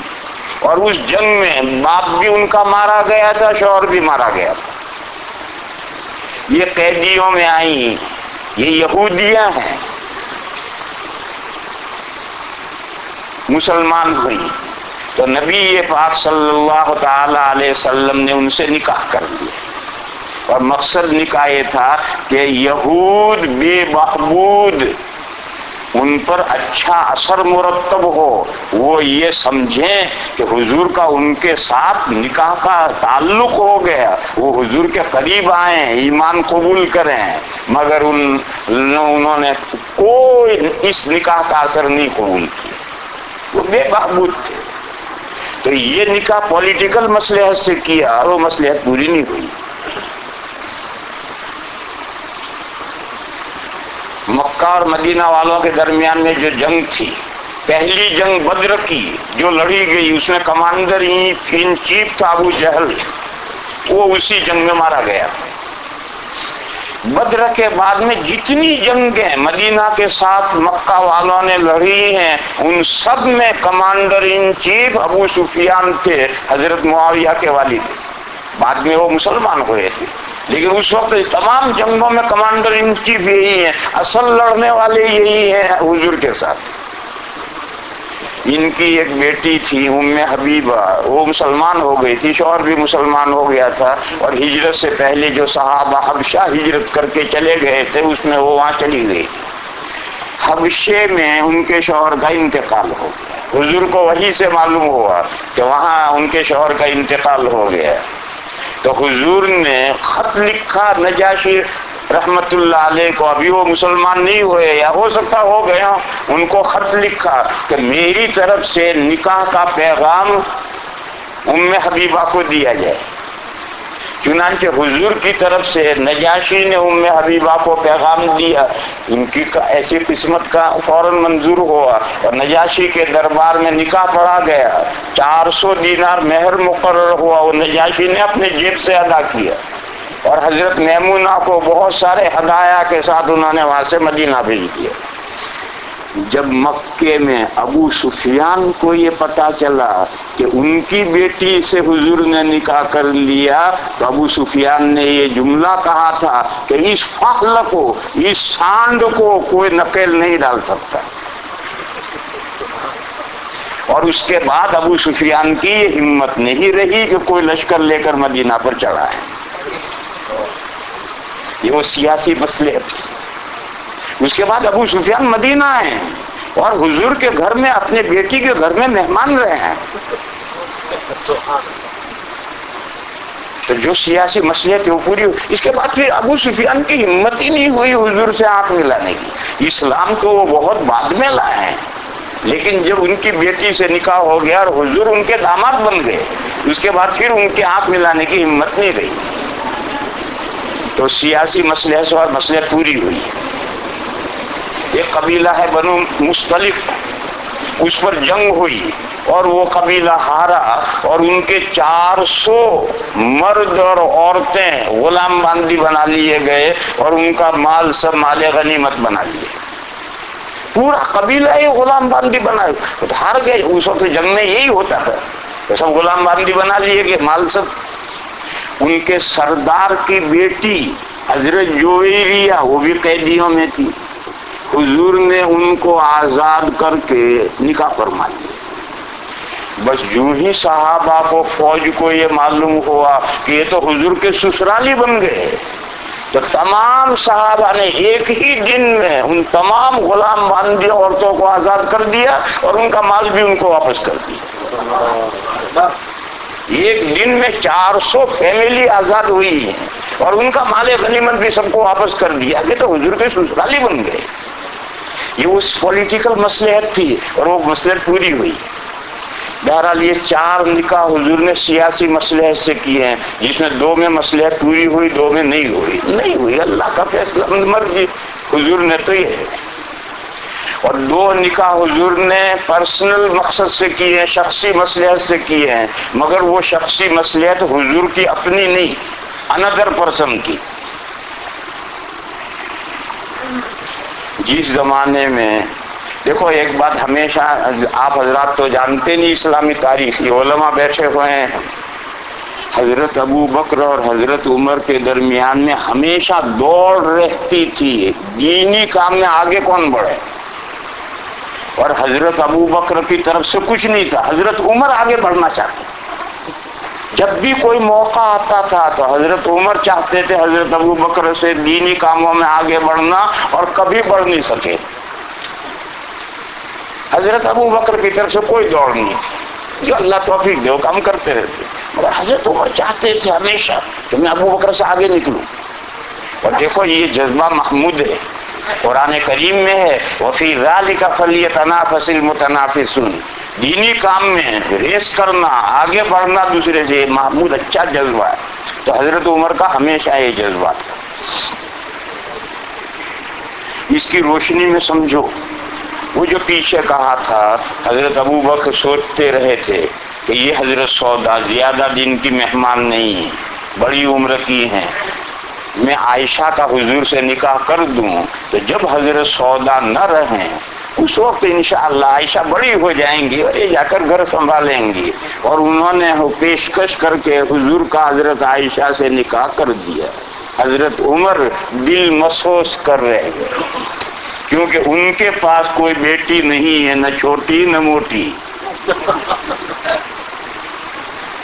اور اس جنگ میں باپ بھی ان کا مارا گیا تھا، شوہر بھی مارا گیا تھا۔ یہ قیدیوں میں آئیں، یہ یہودیاں ہیں، مسلمان ہوئی تو نبی پاک صلی اللہ تعالی علیہ وسلم نے ان سے نکاح کر لیا، اور مقصد نکاح یہ تھا کہ یہود بے بہبود ان پر اچھا اثر مرتب ہو، وہ یہ سمجھیں کہ حضور کا ان کے ساتھ نکاح کا تعلق ہو گیا، وہ حضور کے قریب آئیں، ایمان قبول کریں، مگر انہوں نے کوئی اس نکاح کا اثر نہیں قبول کیا، وہ بے بہبود تھے۔ تو یہ نکاح پولیٹیکل مصلحت سے کیا اور وہ مصلحت پوری نہیں ہوئی۔ مکہ اور مدینہ والوں کے درمیان میں جو جنگ تھی، پہلی جنگ بدر کی جو لڑی گئی، اس میں کمانڈر ان چیف تھا ابو جہل، وہ اسی جنگ میں مارا گیا۔ بدر کے بعد میں جتنی جنگیں مدینہ کے ساتھ مکہ والوں نے لڑی ہیں، ان سب میں کمانڈر ان چیف ابو سفیان تھے، حضرت معاویہ کے والد، بعد میں وہ مسلمان ہوئے تھے، لیکن اس وقت تمام جنگوں میں کمانڈر ان چیف یہی ہیں، اصل لڑنے والے یہی ہیں حضور کے ساتھ۔ ان کی ایک بیٹی تھی ام حبیبہ، وہ مسلمان ہو گئی تھی، شوہر بھی مسلمان ہو گیا تھا، اور ہجرت سے پہلے جو صحابہ حبشہ ہجرت کر کے چلے گئے تھے اس میں وہ وہاں چلی گئی۔ حبشے میں ان کے شوہر کا انتقال ہو گیا، حضور کو وحی سے معلوم ہوا کہ وہاں ان کے شوہر کا انتقال ہو گیا، تو حضور نے خط لکھا نجاشی رحمت اللہ علیہ کو، ابھی وہ مسلمان نہیں ہوئے یا ہو سکتا ہو گئے ہوں، ان کو خط لکھا کہ میری طرف سے نکاح کا پیغام ام حبیبہ کو دیا جائے۔ چنانچہ حضور کی طرف سے نجاشی نے ام حبیبہ کو پیغام دیا، ان کی ایسی قسمت کا فوراً منظور ہوا، اور نجاشی کے دربار میں نکاح پڑھا گیا، 400 دینار مہر مقرر ہوا، وہ نجاشی نے اپنے جیب سے ادا کیا، اور حضرت میمونہ کو بہت سارے ہدایہ کے ساتھ انہوں نے وہاں سے مدینہ بھیج دیا۔ جب مکے میں ابو سفیان کو یہ پتا چلا کہ ان کی بیٹی سے حضور نے نکاح کر لیا، تو ابو سفیان نے یہ جملہ کہا تھا کہ اس فحل کو، اس سانڈ کو کوئی نکیل نہیں ڈال سکتا، اور اس کے بعد ابو سفیان کی یہ ہمت نہیں رہی کہ کوئی لشکر لے کر مدینہ پر چڑھا ہے۔ یہ وہ سیاسی مصلحت تھی۔ اس کے بعد ابو سفیان مدینہ آئے اور حضور کے گھر میں، اپنے بیٹی کے گھر میں مہمان رہے ہیں، تو جو سیاسی مصلحت وہ پوری ہوئی۔ اس کے بعد پھر ابو سفیان کی ہمت ہی نہیں ہوئی حضور سے آنکھ ملانے کی۔ اسلام کو وہ بہت بعد میں لائے ہیں، لیکن جب ان کی بیٹی سے نکاح ہو گیا اور حضور ان کے داماد بن گئے، اس کے بعد پھر ان کے آنکھ ملانے کی ہمت نہیں رہی، تو سیاسی مصلحت اور مصلحت پوری ہوئی۔ ایک قبیلہ ہے بنو مصطلق، اس پر جنگ ہوئی اور وہ قبیلہ ہارا، اور ان کے 400 مرد اور عورتیں غلام باندھی بنا لیے گئے، اور ان کا مال سب مال غنیمت بنا لیے، پورا قبیلہ ہی غلام باندھی بنا، ہار گئے۔ اس وقت جنگ میں یہی ہوتا تھا، تو سب غلام باندھی بنا لیے گئے، مال سب۔ ان کے سردار کی بیٹی حضرت جویریہ وہ بھی قیدیوں میں تھی، حضور نے ان کو آزاد کر کے نکاح فرما دیا۔ بس جو ہی صحابہ کو، فوج کو یہ معلوم ہوا کہ یہ تو حضور کے سسرالی بن گئے، تو تمام صحابہ نے ایک ہی دن میں ان تمام غلام باندھی عورتوں کو آزاد کر دیا، اور ان کا مال بھی ان کو واپس کر دیا۔ ایک دن میں 400 فیملی آزاد ہوئی ہیں، اور ان کا مال غنیمت بھی سب کو واپس کر دیا کہ تو حضور کے سسرالی بن گئے۔ یہ اس پولیٹیکل مصلحت تھی، اور وہ مصلحت پوری ہوئی۔ بہرحال یہ 4 نکاح حضور نے سیاسی مصلحت سے کیے ہیں، جس میں 2 میں مصلحت پوری ہوئی، 2 میں نہیں ہوئی، اللہ کا فیصلہ، مرضی حضور نے تو یہ ہے۔ اور 2 نکاح حضور نے پرسنل مقصد سے کیے ہیں، شخصی مصلحت سے کیے ہیں، مگر وہ شخصی مصلحت حضور کی اپنی نہیں، اندر پرسن کی۔ جس زمانے میں دیکھو ایک بات ہمیشہ آپ حضرات تو جانتے نہیں اسلامی تاریخ، یہ علماء بیٹھے ہوئے ہیں، حضرت ابو بکر اور حضرت عمر کے درمیان میں ہمیشہ دوڑ رہتی تھی، دینی کام میں آگے کون بڑھے، اور حضرت ابو بکر کی طرف سے کچھ نہیں تھا، حضرت عمر آگے بڑھنا چاہتے، جب بھی کوئی موقع آتا تھا تو حضرت عمر چاہتے تھے حضرت ابو بکر سے دینی کاموں میں آگے بڑھنا، اور کبھی بڑھ نہیں سکے، حضرت ابو بکر کی طرف سے کوئی دوڑ نہیں تھی، جو اللہ توفیق دے وہ کام کرتے رہتے، مگر حضرت عمر چاہتے تھے ہمیشہ کہ میں ابو بکر سے آگے نکلوں۔ اور دیکھو یہ جذبہ محمود ہے، قرآن کریم میں ہے وَفِي ذَلِكَ فَلْيَتَنَافَسِ الْمُتَنَافِسُونَ، دینی کام میں ریس کرنا، آگے بڑھنا دوسرے سے محمود اچھا جذبہ ہے، تو حضرت عمر کا ہمیشہ یہ جذبہ تھا۔ اس کی روشنی میں سمجھو وہ جو پیچھے کہا تھا، حضرت ابو بکر سوچتے رہے تھے کہ یہ حضرت سودا زیادہ دن کی مہمان نہیں ہیں، بڑی عمر کی ہیں، میں عائشہ کا حضور سے نکاح کر دوں تو جب حضرت سودا نہ رہیں اس وقت انشاءاللہ عائشہ بڑی ہو جائیں گی اور یہ جا کر گھر سنبھالیں گی، اور انہوں نے پیشکش کر کے حضور کا حضرت عائشہ سے نکاح کر دیا۔ حضرت عمر دل محسوس کر رہے ہیں کیونکہ ان کے پاس کوئی بیٹی نہیں ہے، نہ چھوٹی نہ موٹی۔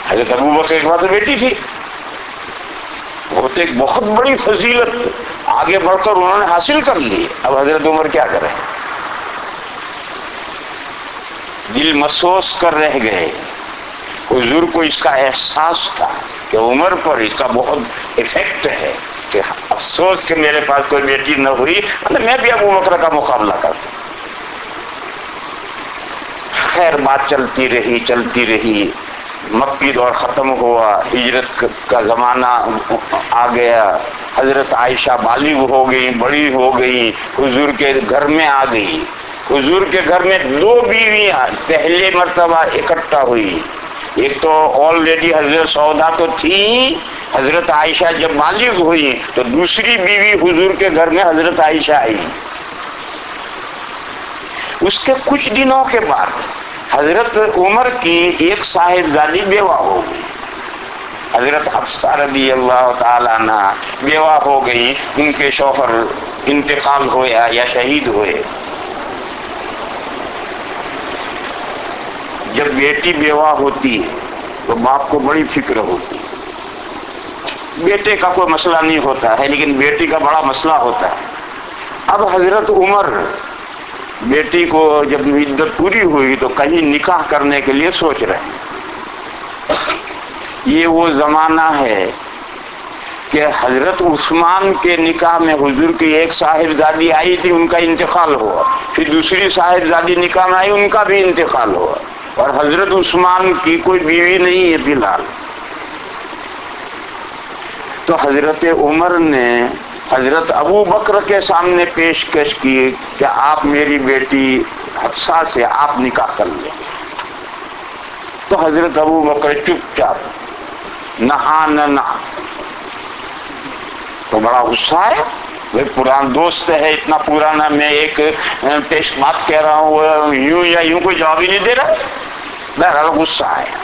حضرت ابو بکر کے پاس بیٹی تھی، وہ تو ایک بہت بڑی فضیلت آگے بڑھ کر انہوں نے حاصل کر لی، اب حضرت عمر کیا کریں، دل محسوس کر رہ گئے۔ حضور کو اس کا احساس تھا کہ عمر پر اس کا بہت ایفیکٹ ہے، کہ افسوس کہ میرے پاس کوئی بیٹی نہ ہوئی، میں بھی ابو بکر کا مقابلہ کرتا۔ خیر بات چلتی رہی، مکی دور ختم ہوا، ہجرت کا زمانہ آ گیا، حضرت عائشہ بالغ ہو گئی، بڑی ہو گئی، حضور کے گھر میں آ گئی۔ حضور کے گھر میں 2 بیویاں پہلے مرتبہ اکٹھا ہوئی، ایک تو آلریڈی حضرت سودا تو تھی، حضرت عائشہ جب بالغ ہوئی تو دوسری بیوی حضور کے گھر میں حضرت عائشہ آئی۔ اس کے کچھ دنوں کے بعد حضرت عمر کی ایک صاحبزادی بیوہ ہو گئی، حضرت حفصہ رضی اللہ تعالیٰ عنہ بیوہ ہو گئی، ان کے شوہر انتقال ہویا یا شہید ہوئے۔ جب بیٹی بیوہ ہوتی ہے تو باپ کو بڑی فکر ہوتی ہے، بیٹے کا کوئی مسئلہ نہیں ہوتا ہے لیکن بیٹی کا بڑا مسئلہ ہوتا ہے۔ اب حضرت عمر بیٹی کو جب عدت پوری ہوئی تو کہیں نکاح کرنے کے لیے سوچ رہے ہیں۔ یہ وہ زمانہ ہے کہ حضرت عثمان کے نکاح میں حضور کی ایک صاحبزادی آئی تھی، ان کا انتقال ہوا، پھر دوسری صاحبزادی نکاح میں آئی، ان کا بھی انتقال ہوا، اور حضرت عثمان کی کوئی بیوی نہیں ہے فی الحال۔ تو حضرت عمر نے حضرت ابو بکر کے سامنے پیشکش کی کہ آپ میری بیٹی حفصہ سے آپ نکاح کر لیں، تو حضرت ابو بکر چپ چاپ نہا نہ، تو بڑا غصہ ہے، وہ پرانا دوست ہے، اتنا پرانا، میں ایک ٹیسٹ بات کہہ رہا ہوں، یوں یا یوں کوئی جواب ہی نہیں دے رہا، بہرحال غصہ آیا۔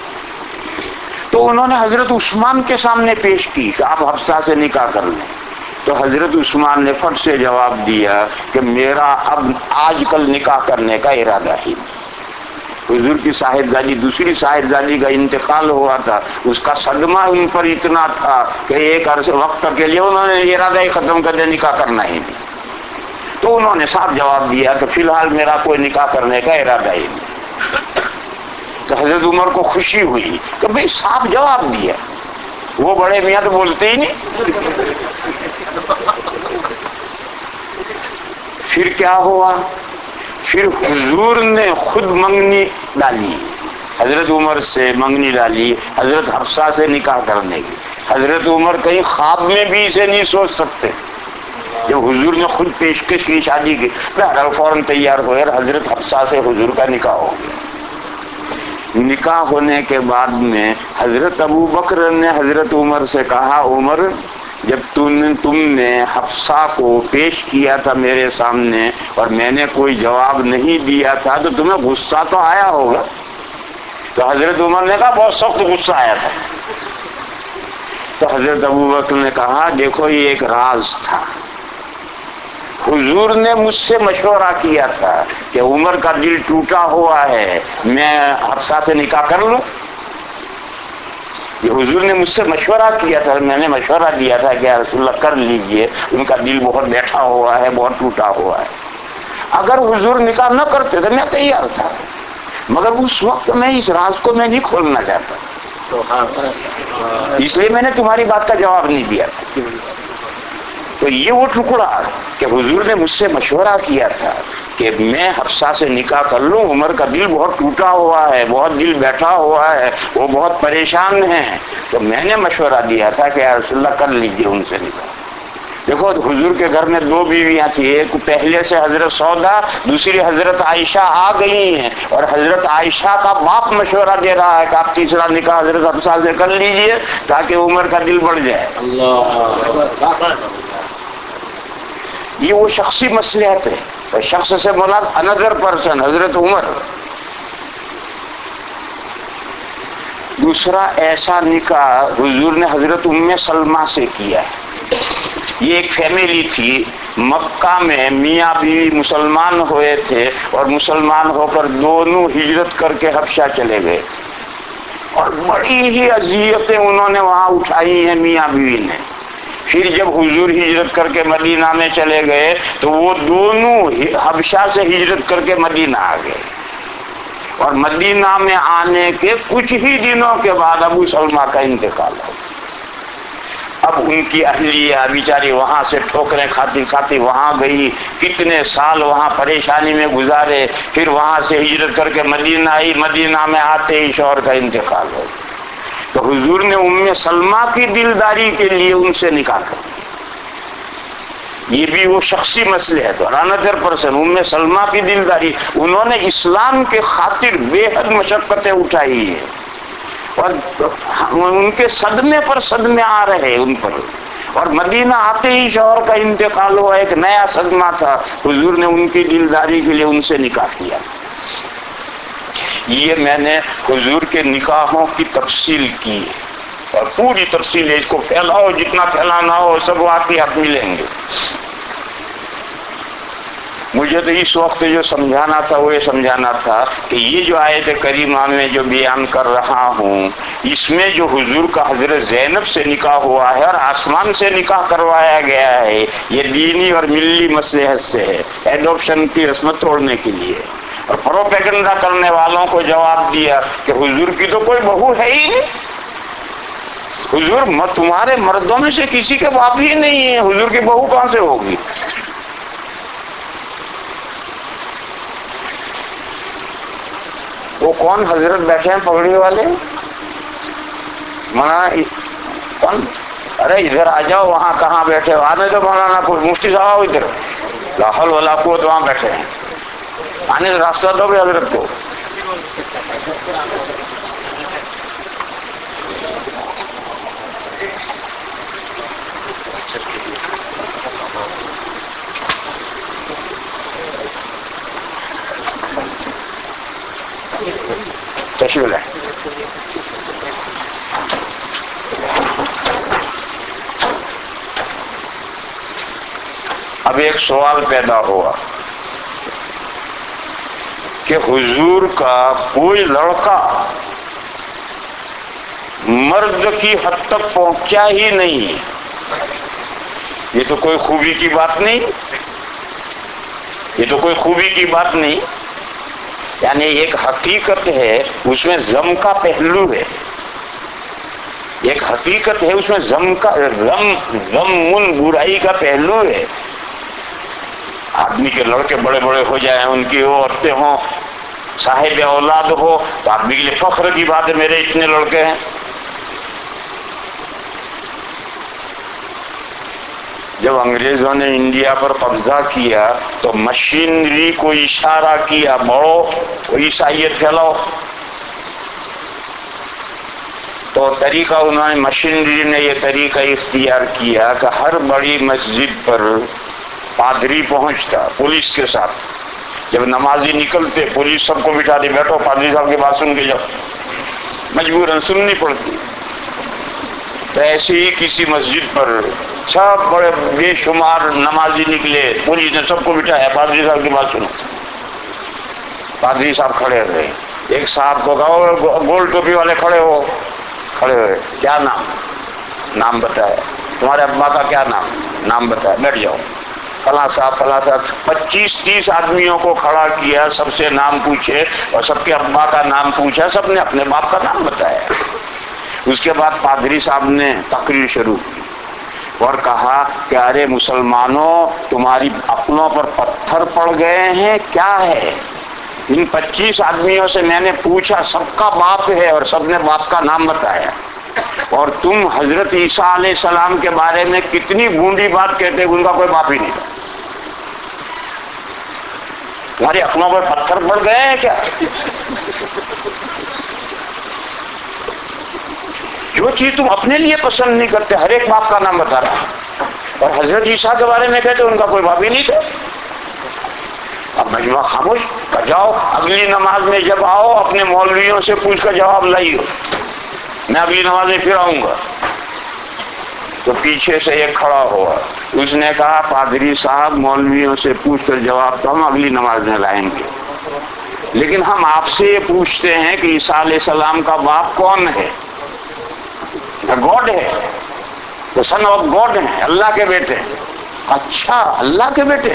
تو انہوں نے حضرت عثمان کے سامنے پیش کی کہ آپ حفصہ سے نکاح کر لیں، تو حضرت عثمان نے فٹ سے جواب دیا کہ میرا اب آج کل نکاح کرنے کا ارادہ ہی نہیں۔ حضور کی صاحبزادی دوسری صاحبزادی کا انتقال ہوا تھا، اس کا صدمہ ان پر اتنا تھا کہ ایک عرصے وقت کے لیے انہوں نے ارادہ ہی ختم کر دیا، نکاح کرنا ہی نہیں۔ تو انہوں نے صاف جواب دیا کہ فی الحال میرا کوئی نکاح کرنے کا ارادہ ہی نہیں۔ تو حضرت عمر کو خوشی ہوئی کہ بھئی صاف جواب دیا، وہ بڑے میاں تو بولتے ہی نہیں۔ پھر کیا ہوا؟ پھر حضور نے خود منگنی ڈالی، حضرت عمر سے منگنی ڈالی حضرت حفصہ سے نکاح کرنے کی. حضرت عمر کہیں خواب میں بھی اسے نہیں سوچ سکتے. جب حضور نے خود پیشکش کی شادی کی فوراً تیار ہوئے اور حضرت حفصہ سے حضور کا نکاح ہو گیا. نکاح ہونے کے بعد میں حضرت ابو بکر نے حضرت عمر سے کہا عمر جب تم نے حفصہ کو پیش کیا تھا میرے سامنے اور میں نے کوئی جواب نہیں دیا تھا تو تمہیں غصہ تو آیا ہوگا. تو حضرت عمر نے کہا بہت سخت غصہ آیا تھا. تو حضرت ابو بکر نے کہا دیکھو یہ ایک راز تھا. حضور نے مجھ سے مشورہ کیا تھا کہ عمر کا دل ٹوٹا ہوا ہے میں حفصہ سے نکاح کر لوں. یہ حضور نے مجھ سے مشورہ کیا تھا میں نے مشورہ دیا تھا کہ رسول اللہ کر لیجئے ان کا دل بہت بیٹھا ہوا ہے بہت ٹوٹا ہوا ہے. اگر حضور نکاح نہ کرتے تو میں تیار تھا مگر اس وقت میں اس راز کو میں نہیں کھولنا چاہتا اس لیے میں نے تمہاری بات کا جواب نہیں دیا تھا. تو یہ وہ ٹکڑا کہ حضور نے مجھ سے مشورہ کیا تھا کہ میں حفصہ سے نکاح کر لوں عمر کا دل بہت ٹوٹا ہوا ہے بہت دل بیٹھا ہوا ہے وہ بہت پریشان ہیں تو میں نے مشورہ دیا تھا کہ یا رسول اللہ کر لیجئے ان سے نکاح. دیکھو حضور کے گھر میں 2 بیویاں تھیں ایک پہلے سے حضرت سودا دوسری حضرت عائشہ آ گئی ہیں اور حضرت عائشہ کا باپ مشورہ دے رہا ہے کہ آپ تیسرا نکاح حضرت حفصہ سے کر لیجئے تاکہ عمر کا دل بڑھ جائے. یہ وہ شخصی مصلحت ہے. شخص سے مراد another person حضرت عمر. دوسرا ایسا نکاح حضور نے حضرت ام سلمہ سے کیا ہے. یہ ایک فیملی تھی مکہ میں میاں بیوی مسلمان ہوئے تھے اور مسلمان ہو کر دونوں ہجرت کر کے حبشہ چلے گئے اور بڑی ہی اذیتیں انہوں نے وہاں اٹھائی ہیں میاں بیوی نے. پھر جب حضور ہجرت کر کے مدینہ میں چلے گئے تو وہ دونوں حبشہ سے ہجرت کر کے مدینہ آ گئے اور مدینہ میں آنے کے کچھ ہی دنوں کے بعد ابو سلمہ کا انتقال ہو. اب ان کی اہلیہ بیچاری وہاں سے ٹھوکریں کھاتی کھاتی وہاں گئی کتنے سال وہاں پریشانی میں گزارے پھر وہاں سے ہجرت کر کے مدینہ آئی مدینہ میں آتے ہی شوہر کا انتقال ہو. تو حضور نے ام سلمہ کی دلداری کے لیے ان سے نکاح کر دیا. یہ بھی وہ شخصی مسئلے ہے. تو another person ام سلمہ کی دلداری انہوں نے اسلام کے خاطر بے حد مشقتیں اٹھائی ہیں اور ان کے صدمے پر صدمے آ رہے ان پر اور مدینہ آتے ہی شوہر کا انتقال ہوا ایک نیا صدمہ تھا. حضور نے ان کی دلداری کے لیے ان سے نکاح کیا. یہ میں نے حضور کے نکاحوں کی تفصیل کی اور پوری تفصیل ہے. اس کو پھیلاؤ جتنا پھیلانا ہو سب واقعات ملیں گے. مجھے تو اس وقت جو سمجھانا تھا وہ یہ سمجھانا تھا کہ یہ جو آیت کریمہ میں جو بیان کر رہا ہوں اس میں جو حضور کا حضرت زینب سے نکاح ہوا ہے اور آسمان سے نکاح کروایا گیا ہے یہ دینی اور ملی مصلحت سے ہے. ایڈoption کی رسمت توڑنے کے لیے اور پروپیگنڈا کرنے والوں کو جواب دیا کہ حضور کی تو کوئی بہو ہے ہی نہیں. حضور تمہارے مردوں میں سے کسی کے باپ ہی نہیں ہے حضور کی بہو کہاں سے ہوگی. وہ کون حضرت بیٹھے ہیں پگڑی والے مولانا کون ارے ادھر آ جاؤ وہاں کہاں بیٹھے ہو آنے تو مولانا کوئی مفتی صاحب ادھر لا حول ولا قوت وہاں بیٹھے ہیں آنے راستہ دو بھی حضرت کو. تشریف ہے. اب ایک سوال پیدا ہوا کہ حضور کا کوئی لڑکا مرد کی حد تک پہنچا ہی نہیں. یہ تو کوئی خوبی کی بات نہیں یہ تو کوئی خوبی کی بات نہیں. یعنی ایک حقیقت ہے اس میں ضم کا پہلو ہے. ایک حقیقت ہے اس میں ضم برائی کا پہلو ہے. آدمی کے لڑکے بڑے بڑے ہو جائیں ان کی عورتیں ہوں صاحب اولاد ہو تو آپ کے لیے فخر کی بات ہے میرے اتنے لڑکے ہیں. جب انگریزوں نے انڈیا پر قبضہ کیا تو مشینری کو اشارہ کیا بڑھو عیسائیت پھیلاؤ. تو طریقہ انہوں نے مشینری نے یہ طریقہ اختیار کیا کہ ہر بڑی مسجد پر پادری پہنچتا پولیس کے ساتھ. جب نمازی نکلتے پولیس سب کو بٹھا دی، بیٹھو پادری صاحب کی بات سن کے جاؤ، مجبوراً سننی پڑتی. تو ایسے ہی کسی مسجد پر سب بڑے بے شمار نمازی نکلے، پولیس نے سب کو بٹھایا پادری صاحب کی بات سنو. پادری صاحب کھڑے رہے. ایک صاحب کو کہا گول ٹوپی والے کھڑے ہو. کھڑے ہوئے. کیا نام بتایا. تمہارے ابا کا کیا نام بتایا. بیٹھ جاؤ. فلاں صاحب 25-30 آدمیوں کو کھڑا کیا، سب سے نام پوچھے اور سب کے ابا کا نام پوچھا، سب نے اپنے باپ کا نام بتایا. اس کے بعد پادری صاحب نے تقریر شروع کی اور کہا کہ ارے مسلمانوں، تمہاری اپنوں پر پتھر پڑ گئے ہیں، کیا ہے؟ ان 25 آدمیوں سے میں نے پوچھا، سب کا باپ ہے اور سب نے باپ کا نام بتایا، اور تم حضرت عیسیٰ علیہ السلام کے بارے میں کتنی بھونڈی بات کہتے ان کا کوئی باپ ہی نہیں. تمہاری اپنوں پر پتھر پڑ گئے ہیں کیا؟ جو چیز تم اپنے لیے پسند نہیں کرتے ہر ایک باپ کا نام بتا رہا، اور حضرت عیسیٰ کے بارے میں کہتے ان کا کوئی باپ ہی نہیں تھا. اب مجمع خاموش. جاؤ اگلی نماز میں جب آؤ اپنے مولویوں سے پوچھ کر جواب لائیو، میں اگلی نماز میں پھر آؤں گا. تو پیچھے سے ایک کھڑا ہوا، اس نے کہا پادری صاحب مولویوں سے پوچھ کر جواب تو ہم اگلی نماز میں لائیں گے، لیکن ہم آپ سے یہ پوچھتے ہیں کہ عیسیٰ علیہ السلام کا باپ کون ہے؟ گاڈ ہے، وہ سن آف گاڈ ہے، اللہ کے بیٹے. اچھا اللہ کے بیٹے.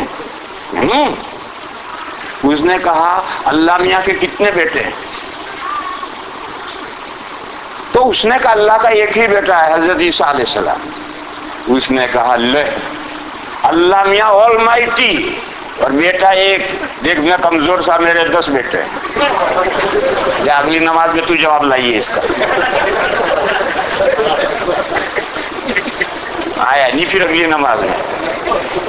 اس نے کہا اللہ میاں کے کتنے بیٹے ہیں؟ تو اس نے کہا اللہ کا ایک ہی بیٹا ہے حضرت عیسیٰ علیہ السلام. اس نے کہا لے اللہ میاں آل مائٹی اور بیٹا ایک. دیکھ میں کمزور سا، میرے 10 بیٹے ہیں. یا اگلی نماز میں تو جواب لائیے اس کا. آیا نہیں پھر اگلی نماز میں،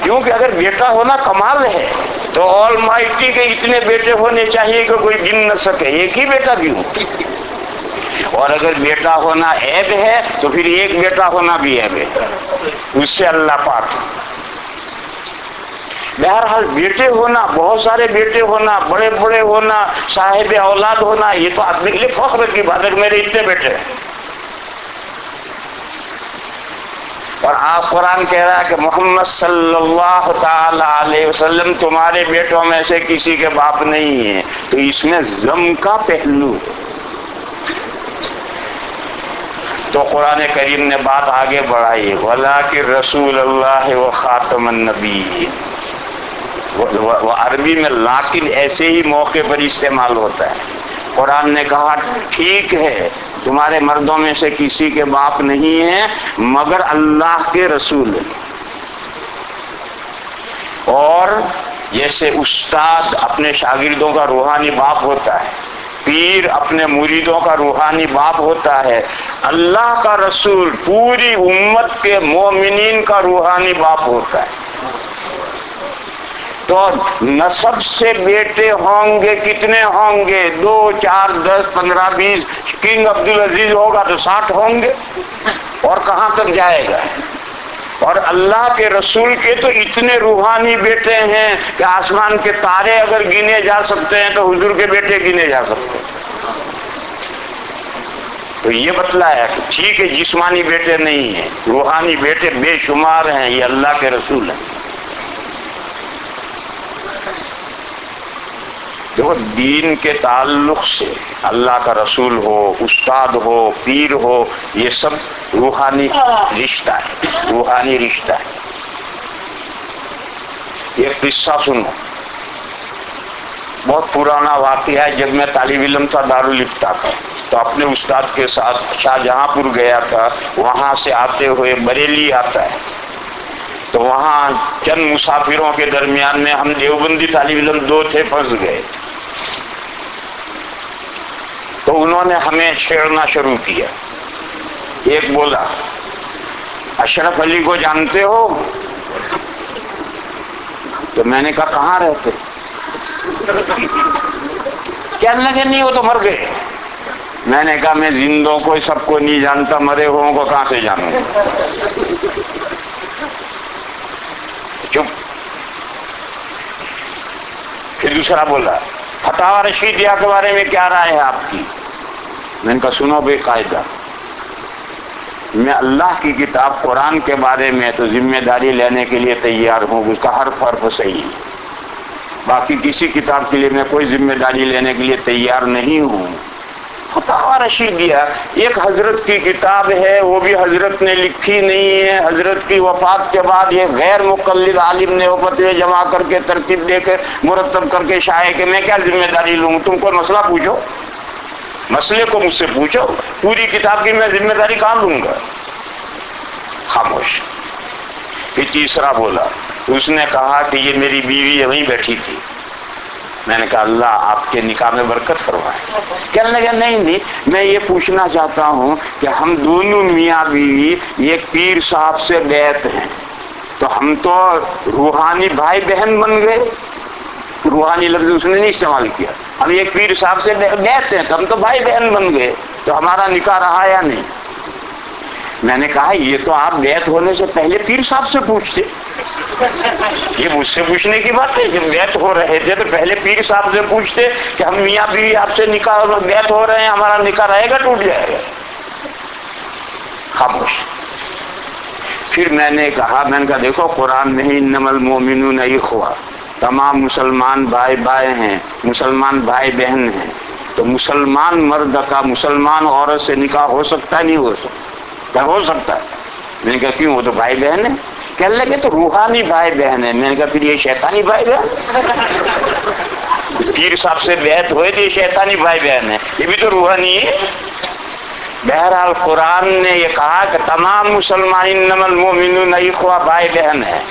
کیونکہ اگر بیٹا ہونا کمال ہے تو آل مائٹی کے اتنے بیٹے ہونے چاہیے کہ کوئی گن نہ سکے، ایک ہی بیٹا کیوں؟ اور اگر بیٹا ہونا عیب ہے تو پھر ایک بیٹا ہونا بھی عیب ہے، اس سے اللہ پاک. بہرحال بیٹے ہونا، بہت سارے بیٹے ہونا، بڑے بڑے ہونا، صاحب اولاد ہونا، یہ تو آدمی کے لیے فخر کی بات ہے کہ میرے اتنے بیٹے ہیں. اور آپ قرآن کہہ رہا ہے کہ محمد صلی اللہ تعالی علیہ وسلم تمہارے بیٹوں میں سے کسی کے باپ نہیں ہیں. تو اس میں ضم کا پہلو. تو قرآن کریم نے بات آگے بڑھائی، وَلَٰكِن رسول اللہ و خاتم النبی. وہ عربی میں لیکن ایسے ہی موقع پر استعمال ہوتا ہے. قرآن نے کہا ٹھیک ہے تمہارے مردوں میں سے کسی کے باپ نہیں ہیں مگر اللہ کے رسول ہیں. اور جیسے استاد اپنے شاگردوں کا روحانی باپ ہوتا ہے، پیر اپنے مریدوں کا روحانی باپ ہوتا ہے، اللہ کا رسول پوری امت کے مومنین کا روحانی باپ ہوتا ہے. تو نسب سے بیٹے ہوں گے، کتنے ہوں گے؟ 2 4 10 15 20. کنگ عبدالعزیز ہوگا تو 60 ہوں گے، اور کہاں تک جائے گا؟ اور اللہ کے رسول کے تو اتنے روحانی بیٹے ہیں کہ آسمان کے تارے اگر گنے جا سکتے ہیں تو حضور کے بیٹے گنے جا سکتے ہیں. تو یہ بتلایا کہ ٹھیک ہے جسمانی بیٹے نہیں ہیں، روحانی بیٹے بے شمار ہیں، یہ اللہ کے رسول ہیں. دیکھو دین کے تعلق سے اللہ کا رسول ہو، استاد ہو، پیر ہو، یہ سب روحانی رشتہ ہے، روحانی رشتہ ہے. یہ قصہ سنو، بہت پرانا واقعہ ہے. جب میں طالب علم تھا دارالفتہ کا تو اپنے استاد کے ساتھ شاہجہاں پور گیا تھا. وہاں سے آتے ہوئے بریلی آتا ہے تو وہاں چند مسافروں کے درمیان میں ہم دیوبندی طالب علم 2 تھے، پھنس گئے. انہوں نے ہمیں چھیڑنا شروع کیا. ایک بولا اشرف علی کو جانتے ہو؟ تو میں نے کہا کہاں رہتے؟ کہنے لگے نہیں وہ تو مر گئے. میں نے کہا میں زندوں کو سب کو نہیں جانتا، مرے ہووں کو کہاں سے جانوں؟ چپ. پھر دوسرا بولا فتاوی رشیدیہ کے بارے میں کیا رائے ہے آپ کی؟ میں نے کہا سنو بے قاعدہ، میں اللہ کی کتاب قرآن کے بارے میں تو ذمہ داری لینے کے لیے تیار ہوں، اس کا حرف حرف صحیح ہے. باقی کسی کتاب کے لیے میں کوئی ذمہ داری لینے کے لیے تیار نہیں ہوں. فتاوی رشیدیہ ایک حضرت کی کتاب ہے، وہ بھی حضرت نے لکھی نہیں ہے. حضرت کی وفات کے بعد یہ غیر مقلد عالم نے وہ فتوے جمع کر کے ترتیب دے کے مرتب کر کے شائع کہ میں کیا ذمہ داری لوں؟ تم کو مسئلہ پوچھو، مسئلے کو مجھ سے پوچھو، پوری کتاب کی میں ذمہ داری کہاں لوں گا؟ خاموش. پھر تیسرا بولا، اس نے کہا کہ یہ میری بیوی وہیں بیٹھی تھی. میں نے کہا اللہ آپ کے نکاح میں برکت فرمائے. کہنے لگا نہیں میں یہ پوچھنا چاہتا ہوں کہ ہم دونوں میاں بیوی ایک پیر صاحب سے بیعت ہیں، تو ہم تو روحانی بھائی بہن بن گئے. روحانی لفظ اس نے نہیں استعمال کیا. ہم ایک پیر صاحب سے بیعت ہیں تو ہم تو بھائی بہن بن گئے، تو ہمارا نکاح رہا یا نہیں؟ میں نے کہا یہ تو آپ بیعت ہونے سے پہلے پیر صاحب سے پوچھتے. یہ مجھ سے پوچھنے کی بات ہے. جب بیعت ہو رہے تھے تو پہلے پیر صاحب سے پوچھتے کہ ہم میاں بیوی آپ سے نکاح بیعت ہو رہے ہیں، ہمارا نکاح رہے گا ٹوٹ جائے گا؟ خاموش. پھر میں نے کہا دیکھو قرآن میں ہی انما المؤمنون اخوہ، تمام مسلمان بھائی بھائی ہیں، مسلمان بھائی بہن ہیں. تو مسلمان مرد کا مسلمان عورت سے نکاح ہو سکتا ہے نہیں ہو سکتا؟ ہو سکتا ہے. میں نے کہا کیوں؟ وہ تو بھائی بہن ہے. کہنے لگے تو روحانی بھائی بہن ہے. میں نے کہا پھر یہ شیطانی بھائی بہن؟ پیر صاحب سے بیعت ہوئے تو یہ شیطانی بھائی بہن ہے، یہ بھی تو روحانی ہے. بہرحال قرآن نے یہ کہا کہ تمام مسلمان انما المؤمنون اخوہ بھائی بہن ہیں.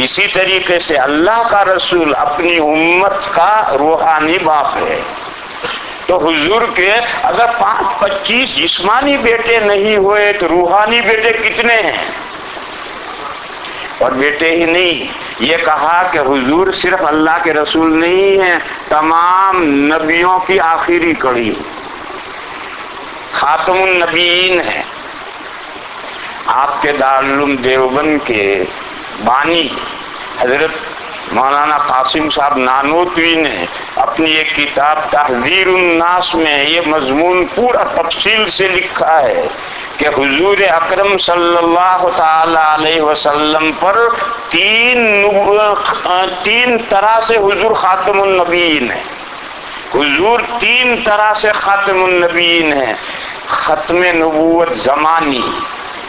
اسی طریقے سے اللہ کا رسول اپنی امت کا روحانی باپ ہے. تو حضور کے اگر 25 جسمانی بیٹے نہیں ہوئے تو روحانی بیٹے کتنے ہیں؟ اور بیٹے ہی نہیں، یہ کہا کہ حضور صرف اللہ کے رسول نہیں ہیں، تمام نبیوں کی آخری کڑی، خاتم النبیین ہیں. آپ کے دارالعلوم دیوبند کے بانی حضرت مولانا قاسم صاحب نانوتوی نے اپنی ایک کتاب تحذیر الناس میں یہ مضمون پورا تفصیل سے لکھا ہے کہ حضور اکرم صلی اللہ تعالی علیہ وسلم پر تین طرح سے حضور خاتم النبیین ہے. حضور 3 طرح سے خاتم النبیین ہے. ختم نبوت زمانی،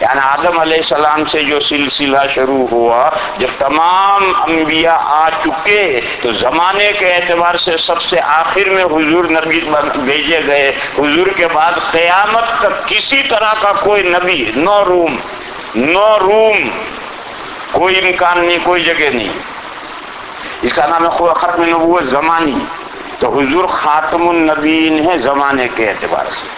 یعنی آدم علیہ السلام سے جو سلسلہ شروع ہوا، جب تمام انبیاء آ چکے تو زمانے کے اعتبار سے سب سے آخر میں حضور نبی بھیجے گئے. حضور کے بعد قیامت تک کسی طرح کا کوئی نبی، نو روم، کوئی امکان نہیں، کوئی جگہ نہیں. اس کا نام ہے ختم نبوت زمانی. تو حضور خاتم النبیین ہے زمانے کے اعتبار سے.